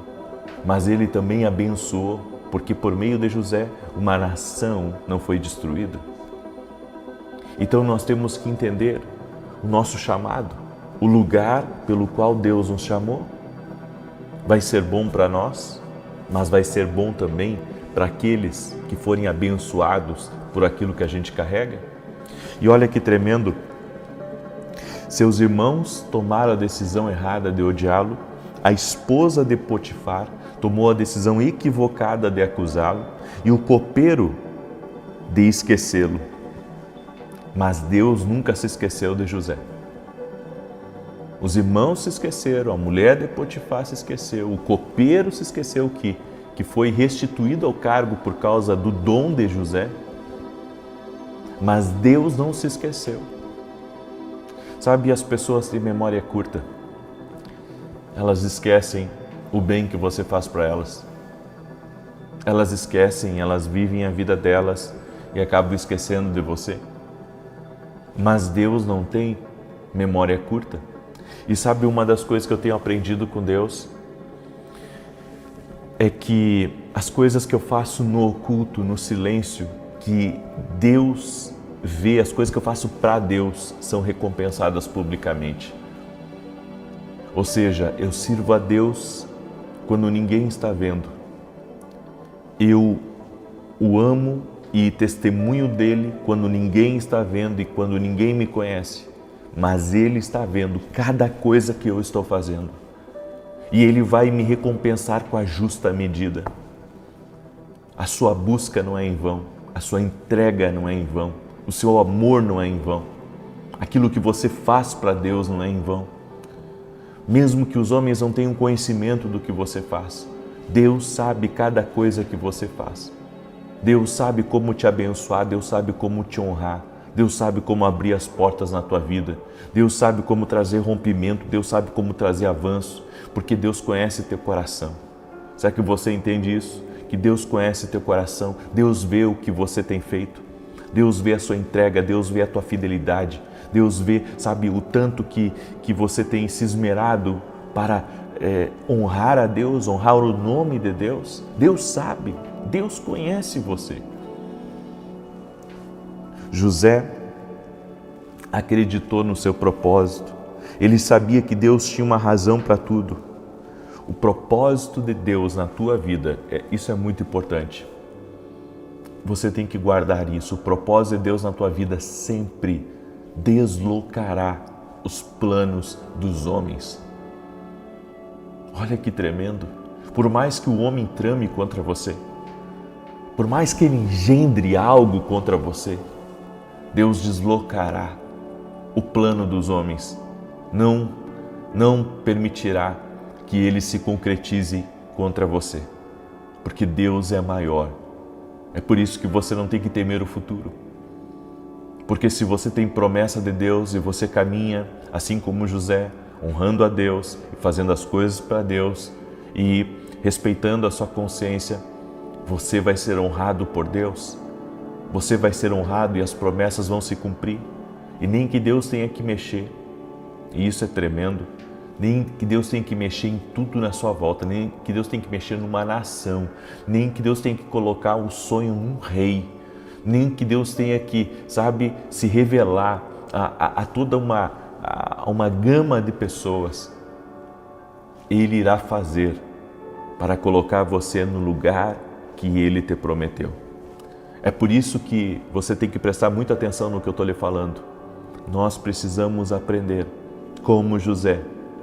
Mas ele também abençoou, porque por meio de José, uma nação não foi destruída. Então nós temos que entender o nosso chamado, o lugar pelo qual Deus nos chamou. Vai ser bom para nós, mas vai ser bom também para aqueles que forem abençoados por aquilo que a gente carrega? E olha que tremendo, seus irmãos tomaram a decisão errada de odiá-lo, a esposa de Potifar tomou a decisão equivocada de acusá-lo e o copeiro de esquecê-lo. Mas Deus nunca se esqueceu de José. Os irmãos se esqueceram, a mulher de Potifar se esqueceu, o copeiro se esqueceu que foi restituído ao cargo por causa do dom de José. Mas Deus não se esqueceu. Sabe, as pessoas têm memória curta. Elas esquecem o bem que você faz para elas. Elas esquecem, elas vivem a vida delas e acabam esquecendo de você. Mas Deus não tem memória curta. E sabe, uma das coisas que eu tenho aprendido com Deus é que as coisas que eu faço no oculto, no silêncio, que Deus vê, as coisas que eu faço para Deus são recompensadas publicamente. Ou seja, eu sirvo a Deus quando ninguém está vendo. Eu o amo e testemunho dele quando ninguém está vendo e quando ninguém me conhece. Mas ele está vendo cada coisa que eu estou fazendo. E ele vai me recompensar com a justa medida. A sua busca não é em vão, a sua entrega não é em vão, o seu amor não é em vão. Aquilo que você faz para Deus não é em vão. Mesmo que os homens não tenham conhecimento do que você faz, Deus sabe cada coisa que você faz. Deus sabe como te abençoar, Deus sabe como te honrar, Deus sabe como abrir as portas na tua vida, Deus sabe como trazer rompimento, Deus sabe como trazer avanço, porque Deus conhece teu coração. Será que você entende isso? Que Deus conhece teu coração, Deus vê o que você tem feito, Deus vê a sua entrega, Deus vê a tua fidelidade, Deus vê, sabe, o tanto que você tem se esmerado para honrar a Deus, honrar o nome de Deus. Deus sabe, Deus conhece você. José acreditou no seu propósito. Ele sabia que Deus tinha uma razão para tudo. O propósito de Deus na tua vida, isso é muito importante. Você tem que guardar isso. O propósito de Deus na tua vida sempre deslocará os planos dos homens. Olha que tremendo. Por mais que o homem trame contra você, por mais que ele engendre algo contra você, Deus deslocará o plano dos homens. Não permitirá que ele se concretize contra você, porque Deus é maior. É por isso que você não tem que temer o futuro. Porque se você tem promessa de Deus e você caminha, assim como José, honrando a Deus, fazendo as coisas para Deus e respeitando a sua consciência, você vai ser honrado por Deus. Você vai ser honrado e as promessas vão se cumprir. E nem que Deus tenha que mexer. E isso é tremendo. Nem que Deus tenha que mexer em tudo na sua volta, nem que Deus tenha que mexer numa nação, nem que Deus tenha que colocar um sonho num rei, nem que Deus tenha que, sabe, se revelar a toda uma gama de pessoas. Ele irá fazer para colocar você no lugar que Ele te prometeu. É por isso que você tem que prestar muita atenção no que eu estou lhe falando. Nós precisamos aprender, como José,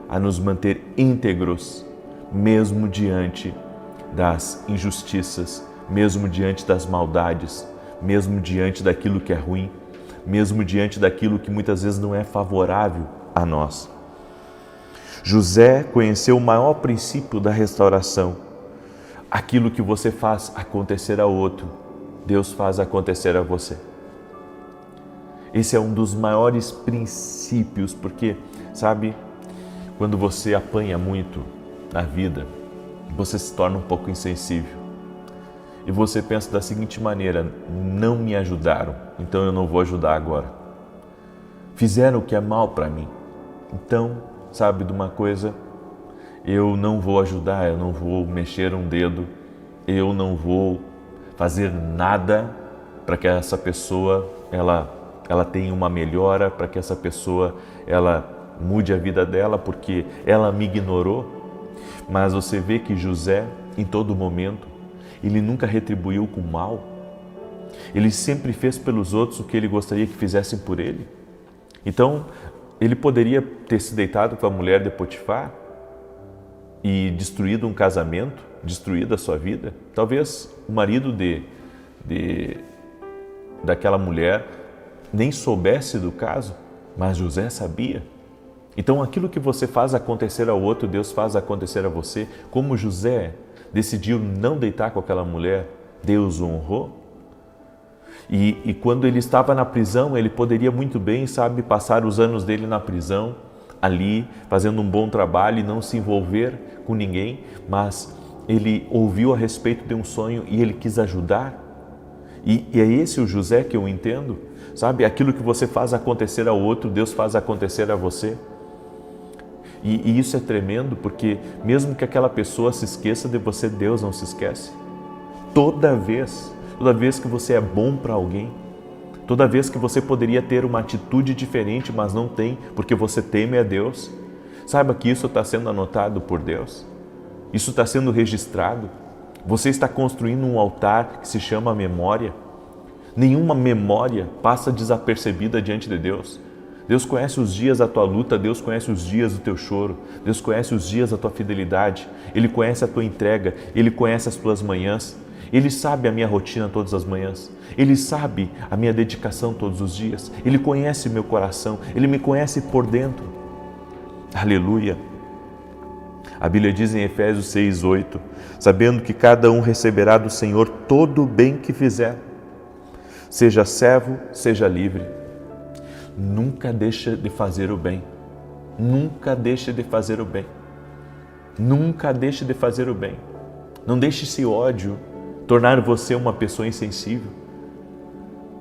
a nos manter íntegros, mesmo diante das injustiças, mesmo diante das maldades, mesmo diante daquilo que é ruim, mesmo diante daquilo que muitas vezes não é favorável a nós. José conheceu o maior princípio da restauração. Aquilo que você faz acontecer a outro, Deus faz acontecer a você. Esse é um dos maiores princípios, porque, sabe, quando você apanha muito na vida, você se torna um pouco insensível. E você pensa da seguinte maneira: não me ajudaram, então eu não vou ajudar agora. Fizeram o que é mal para mim, então, sabe de uma coisa? Eu não vou ajudar, eu não vou mexer um dedo, eu não vou fazer nada para que essa pessoa ela tenha uma melhora, para que essa pessoa ela mude a vida dela, porque ela me ignorou. Mas você vê que José, em todo momento, ele nunca retribuiu com mal. Ele sempre fez pelos outros o que ele gostaria que fizessem por ele. Então, ele poderia ter se deitado com a mulher de Potifar e destruído um casamento, destruído a sua vida. Talvez o marido daquela mulher nem soubesse do caso, mas José sabia. Então, aquilo que você faz acontecer ao outro, Deus faz acontecer a você. Como José decidiu não deitar com aquela mulher, Deus o honrou. E quando ele estava na prisão, ele poderia muito bem, passar os anos dele na prisão, ali, fazendo um bom trabalho e não se envolver com ninguém, mas ele ouviu a respeito de um sonho e ele quis ajudar. E é esse o José que eu entendo, aquilo que você faz acontecer ao outro, Deus faz acontecer a você. E isso é tremendo, porque mesmo que aquela pessoa se esqueça de você, Deus não se esquece. Toda vez que você é bom para alguém, toda vez que você poderia ter uma atitude diferente, mas não tem, porque você teme a Deus, saiba que isso está sendo anotado por Deus, isso está sendo registrado. Você está construindo um altar que se chama memória. Nenhuma memória passa desapercebida diante de Deus. Deus conhece os dias da tua luta, Deus conhece os dias do teu choro, Deus conhece os dias da tua fidelidade, Ele conhece a tua entrega, Ele conhece as tuas manhãs, Ele sabe a minha rotina todas as manhãs, Ele sabe a minha dedicação todos os dias, Ele conhece meu coração, Ele me conhece por dentro. Aleluia! A Bíblia diz em Efésios 6:8, sabendo que cada um receberá do Senhor todo o bem que fizer, seja servo, seja livre. Nunca deixe de fazer o bem. Nunca deixe de fazer o bem. Nunca deixe de fazer o bem. Não deixe esse ódio tornar você uma pessoa insensível.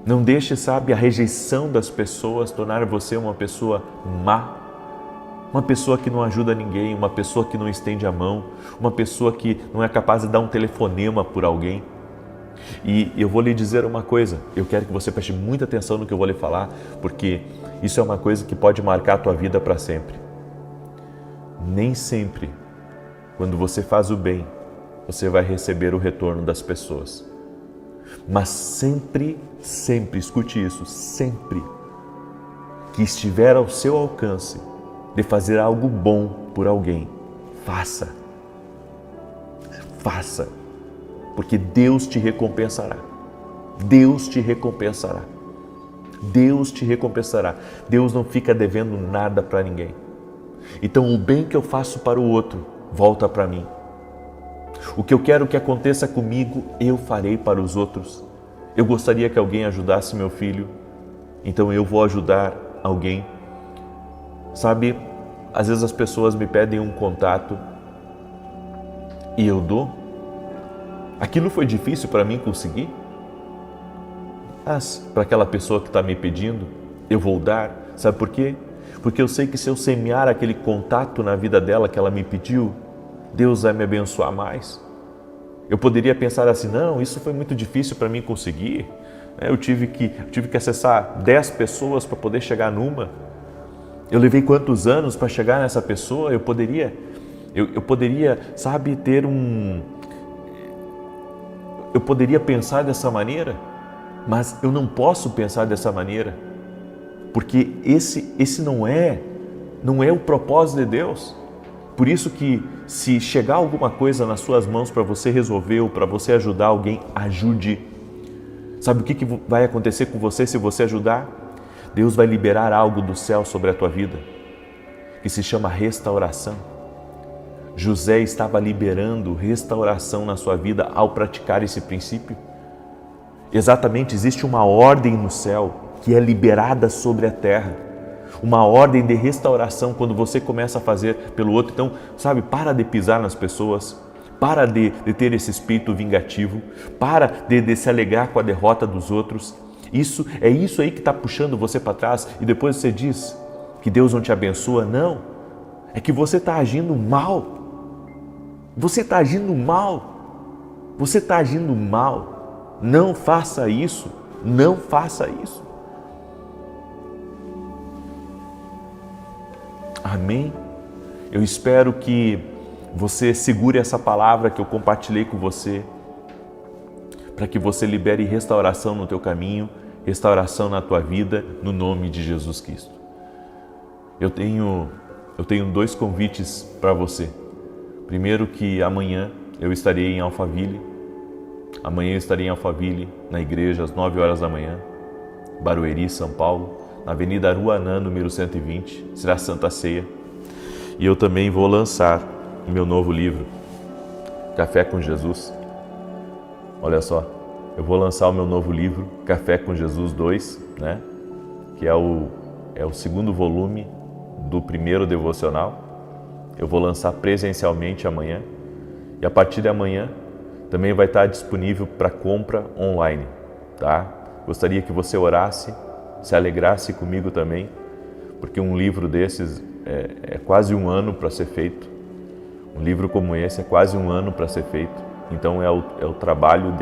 Não deixe, a rejeição das pessoas tornar você uma pessoa má. Uma pessoa que não ajuda ninguém, uma pessoa que não estende a mão, uma pessoa que não é capaz de dar um telefonema por alguém. E eu vou lhe dizer uma coisa, eu quero que você preste muita atenção no que eu vou lhe falar, porque isso é uma coisa que pode marcar a tua vida para sempre. Nem sempre, quando você faz o bem, você vai receber o retorno das pessoas. Mas sempre, escute isso, sempre que estiver ao seu alcance de fazer algo bom por alguém, faça. Faça. Porque Deus te recompensará. Deus te recompensará. Deus te recompensará. Deus não fica devendo nada para ninguém. Então o bem que eu faço para o outro, volta para mim. O que eu quero que aconteça comigo, eu farei para os outros. Eu gostaria que alguém ajudasse meu filho, então eu vou ajudar alguém. Às vezes as pessoas me pedem um contato e eu dou. Aquilo foi difícil para mim conseguir, mas para aquela pessoa que está me pedindo, eu vou dar. Sabe por quê? Porque eu sei que se eu semear aquele contato na vida dela que ela me pediu, Deus vai me abençoar mais. Eu poderia pensar assim, não, isso foi muito difícil para mim conseguir. Eu tive que acessar 10 pessoas para poder chegar numa. Eu levei quantos anos para chegar nessa pessoa? Eu poderia, ter Eu poderia pensar dessa maneira, mas eu não posso pensar dessa maneira, porque esse não é o propósito de Deus. Por isso que se chegar alguma coisa nas suas mãos para você resolver ou para você ajudar alguém, ajude. Sabe o que vai acontecer com você se você ajudar? Deus vai liberar algo do céu sobre a tua vida, que se chama restauração. José estava liberando restauração na sua vida ao praticar esse princípio. Exatamente, existe uma ordem no céu que é liberada sobre a terra. Uma ordem de restauração quando você começa a fazer pelo outro. Então, para de pisar nas pessoas, para de ter esse espírito vingativo, para de se alegrar com a derrota dos outros. Isso aí que está puxando você para trás e depois você diz que Deus não te abençoa. Não, é que você está agindo mal. Você está agindo mal. Você está agindo mal. Não faça isso. Não faça isso. Amém? Eu espero que você segure essa palavra que eu compartilhei com você para que você libere restauração no teu caminho, restauração na tua vida, no nome de Jesus Cristo. Eu tenho 2 convites para você. Primeiro, que amanhã eu estarei em Alphaville. Amanhã eu estarei em Alphaville, na igreja, às 9 horas da manhã, Barueri, São Paulo, na Avenida Aruanã, número 120, será Santa Ceia. E eu também vou lançar o meu novo livro, Café com Jesus. Olha só, eu vou lançar o meu novo livro, Café com Jesus 2, né? Que é o 2º volume do primeiro devocional. Eu vou lançar presencialmente amanhã. E a partir de amanhã também vai estar disponível para compra online, tá? Gostaria que você orasse, se alegrasse comigo também, porque um livro desses é quase um ano para ser feito. Um livro como esse é quase um ano para ser feito. Então é o trabalho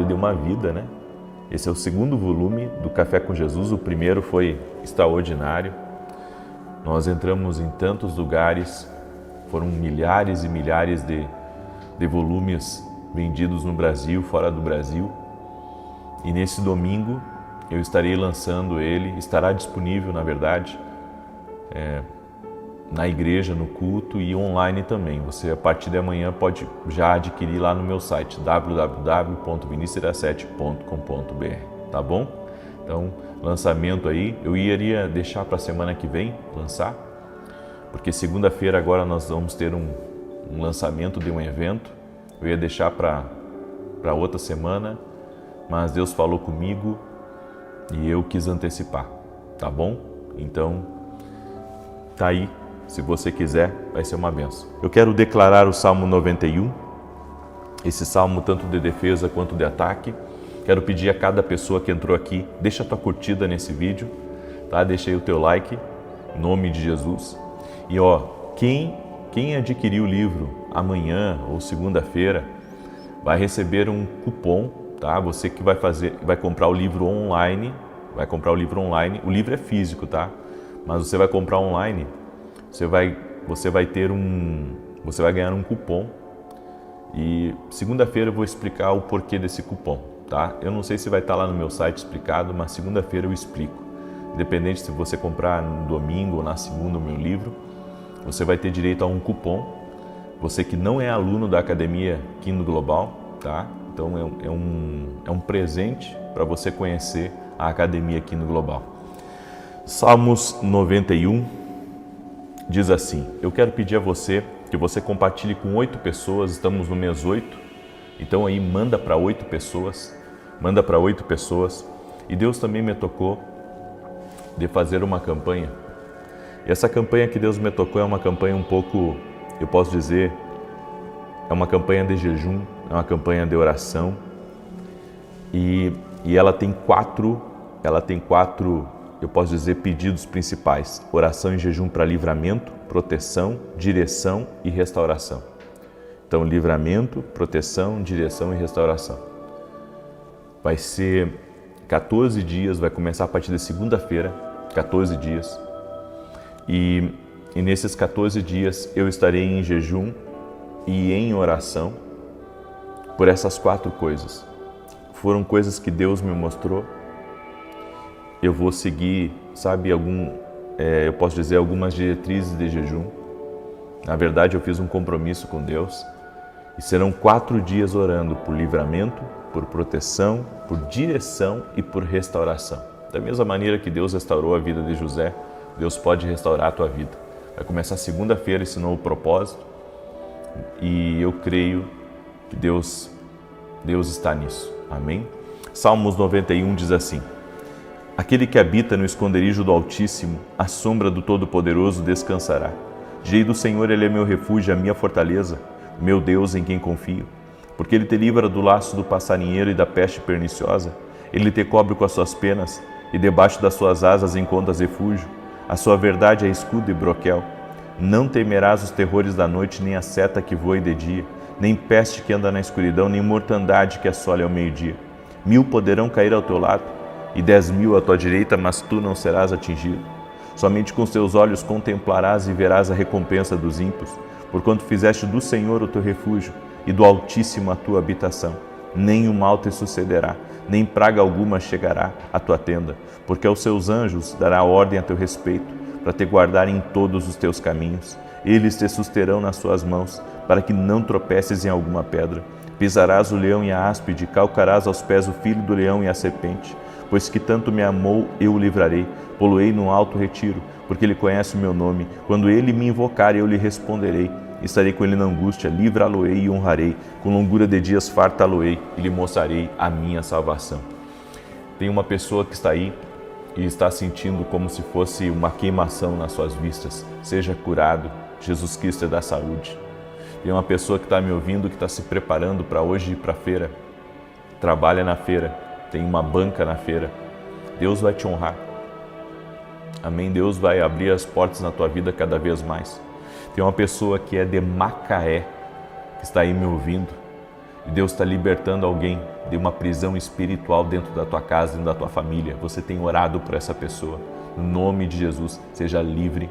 de uma vida, né? Esse é o 2º volume do Café com Jesus. O primeiro foi extraordinário. Nós entramos em tantos lugares, foram milhares e milhares de volumes vendidos no Brasil, fora do Brasil. E nesse domingo eu estarei lançando ele, estará disponível, na verdade, na igreja, no culto e online também. Você, a partir de amanhã, pode já adquirir lá no meu site, www.vinicius17.com.br, tá bom? Então, lançamento aí, eu iria deixar para a semana que vem lançar, porque segunda-feira agora nós vamos ter um lançamento de um evento. Eu ia deixar para outra semana, mas Deus falou comigo e eu quis antecipar, tá bom? Então, tá aí. Se você quiser, vai ser uma benção. Eu quero declarar o Salmo 91, esse salmo tanto de defesa quanto de ataque. Quero pedir a cada pessoa que entrou aqui, deixa a tua curtida nesse vídeo, tá? Deixa aí o teu like, em nome de Jesus. E quem adquirir o livro amanhã ou segunda-feira, vai receber um cupom, tá? Você que vai comprar o livro online, o livro é físico, tá? Mas você vai comprar online, você vai ganhar um cupom e segunda-feira eu vou explicar o porquê desse cupom, tá? Eu não sei se vai estar lá no meu site explicado, mas segunda-feira eu explico. Independente se você comprar no domingo ou na segunda o meu livro, você vai ter direito a um cupom. Você que não é aluno da Academia Kingdom Global, tá? Então é um presente para você conhecer a Academia Kingdom Global. Salmos 91 diz assim: eu quero pedir a você que você compartilhe com 8 pessoas, estamos no mês 8, então aí manda para 8 pessoas, e Deus também me tocou de fazer uma campanha. E essa campanha que Deus me tocou é uma campanha um pouco, eu posso dizer, é uma campanha de jejum, é uma campanha de oração, e ela tem quatro, eu posso dizer, pedidos principais: oração e jejum para livramento, proteção, direção e restauração. Então, livramento, proteção, direção e restauração. Vai ser 14 dias, vai começar a partir de segunda-feira, 14 dias. E nesses 14 dias eu estarei em jejum e em oração por essas 4 coisas. Foram coisas que Deus me mostrou. Eu vou seguir, eu posso dizer, algumas diretrizes de jejum. Na verdade, eu fiz um compromisso com Deus e serão 4 dias orando por livramento, por proteção, por direção e por restauração. Da mesma maneira que Deus restaurou a vida de José, Deus pode restaurar a tua vida. Vai começar segunda-feira esse novo propósito e eu creio que Deus está nisso. Amém? Salmos 91 diz assim: aquele que habita no esconderijo do Altíssimo, à sombra do Todo-Poderoso descansará. Direi do Senhor, Ele é meu refúgio, a minha fortaleza, meu Deus em quem confio. Porque Ele te livra do laço do passarinheiro e da peste perniciosa. Ele te cobre com as suas penas e debaixo das suas asas encontras refúgio. A sua verdade é escudo e broquel. Não temerás os terrores da noite, nem a seta que voe de dia, nem peste que anda na escuridão, nem mortandade que assole ao meio-dia. 1000 poderão cair ao teu lado e 10.000 à tua direita, mas tu não serás atingido. Somente com os teus olhos contemplarás e verás a recompensa dos ímpios, porquanto fizeste do Senhor o teu refúgio e do Altíssimo a tua habitação. nenhum mal te sucederá, nem praga alguma chegará à tua tenda, porque aos seus anjos dará ordem a teu respeito, para te guardarem em todos os teus caminhos. Eles te susterão nas suas mãos, para que não tropeces em alguma pedra. Pisarás o leão e a áspide, calcarás aos pés o filho do leão e a serpente. Pois que tanto me amou, eu o livrarei, pô-lo-ei num alto retiro, porque ele conhece o meu nome. Quando ele me invocar, eu lhe responderei. Estarei com ele na angústia, livrá-lo-ei e honrarei. Com longura de dias fartá-lo-ei e lhe mostrarei a minha salvação. Tem uma pessoa que está aí e está sentindo como se fosse uma queimação nas suas vistas. Seja curado, Jesus Cristo é da saúde. Tem uma pessoa que está me ouvindo, que está se preparando para hoje ir para a feira. Trabalha na feira, tem uma banca na feira. Deus vai te honrar. Amém? Deus vai abrir as portas na tua vida cada vez mais. Tem uma pessoa que é de Macaé, que está aí me ouvindo. E Deus está libertando alguém de uma prisão espiritual dentro da tua casa, dentro da tua família. Você tem orado por essa pessoa. No nome de Jesus, seja livre.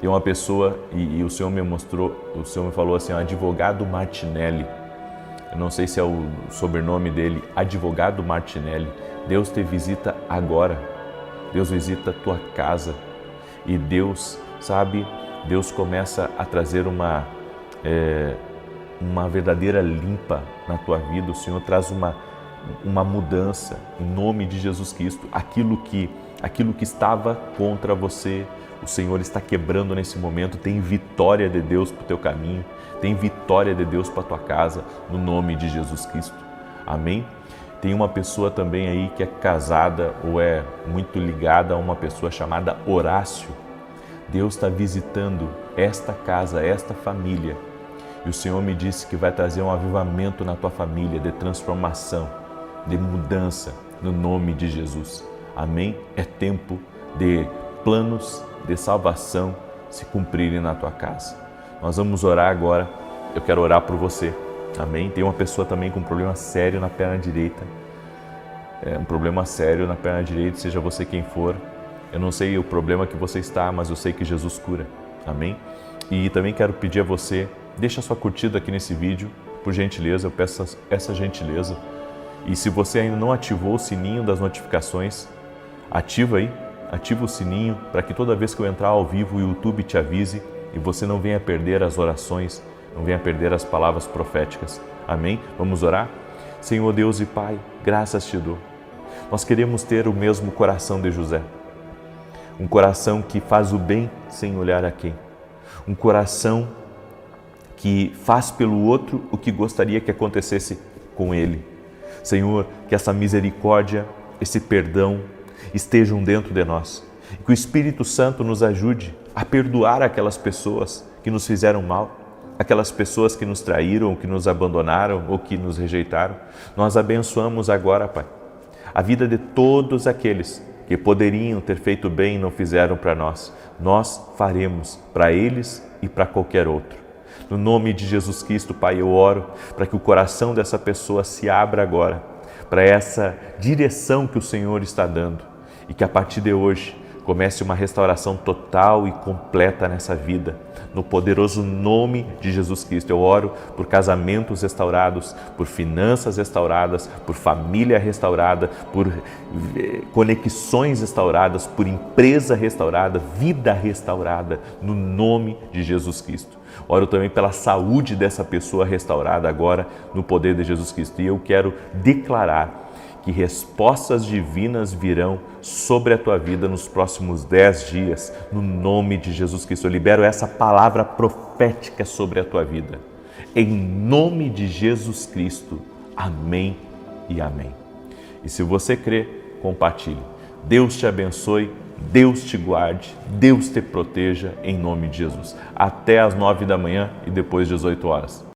Tem uma pessoa, e o Senhor me mostrou, o Senhor me falou assim, advogado Martinelli. Eu não sei se é o sobrenome dele, advogado Martinelli. Deus te visita agora. Deus visita a tua casa. E Deus, sabe, Deus começa a trazer uma verdadeira limpa na tua vida. O Senhor traz uma mudança em nome de Jesus Cristo. Aquilo que estava contra você, o Senhor está quebrando nesse momento. Tem vitória de Deus para o teu caminho, tem vitória de Deus para a tua casa, no nome de Jesus Cristo. Amém? Tem uma pessoa também aí que é casada ou é muito ligada a uma pessoa chamada Horácio. Deus está visitando esta casa, esta família. E o Senhor me disse que vai trazer um avivamento na tua família, de transformação, de mudança, no nome de Jesus. Amém? É tempo de planos de salvação se cumprirem na tua casa. Nós vamos orar agora. Eu quero orar por você. Amém? Tem uma pessoa também com um problema sério na perna direita. Um problema sério na perna direita, seja você quem for. Eu não sei o problema que você está, mas eu sei que Jesus cura. Amém? E também quero pedir a você, deixa a sua curtida aqui nesse vídeo, por gentileza, eu peço essa gentileza. E se você ainda não ativou o sininho das notificações, ativa aí, ativa o sininho para que toda vez que eu entrar ao vivo o YouTube te avise e você não venha perder as orações, não venha perder as palavras proféticas. Amém? Vamos orar? Senhor Deus e Pai, graças te dou. Nós queremos ter o mesmo coração de José. Um coração que faz o bem sem olhar a quem. Um coração que faz pelo outro o que gostaria que acontecesse com ele. Senhor, que essa misericórdia, esse perdão estejam dentro de nós. E que o Espírito Santo nos ajude a perdoar aquelas pessoas que nos fizeram mal, aquelas pessoas que nos traíram, que nos abandonaram ou que nos rejeitaram. Nós abençoamos agora, Pai, a vida de todos aqueles que poderiam ter feito bem e não fizeram para nós. Nós faremos para eles e para qualquer outro. No nome de Jesus Cristo, Pai, eu oro para que o coração dessa pessoa se abra agora para essa direção que o Senhor está dando e que a partir de hoje comece uma restauração total e completa nessa vida. No poderoso nome de Jesus Cristo, eu oro por casamentos restaurados, por finanças restauradas, por família restaurada, por conexões restauradas, por empresa restaurada, vida restaurada, no nome de Jesus Cristo. Oro também pela saúde dessa pessoa restaurada agora, no poder de Jesus Cristo. E eu quero declarar que respostas divinas virão sobre a tua vida nos próximos 10 dias, no nome de Jesus Cristo. Eu libero essa palavra profética sobre a tua vida. Em nome de Jesus Cristo. Amém e amém. E se você crê, compartilhe. Deus te abençoe, Deus te guarde, Deus te proteja, em nome de Jesus. Até às 9 da manhã e depois 18 horas.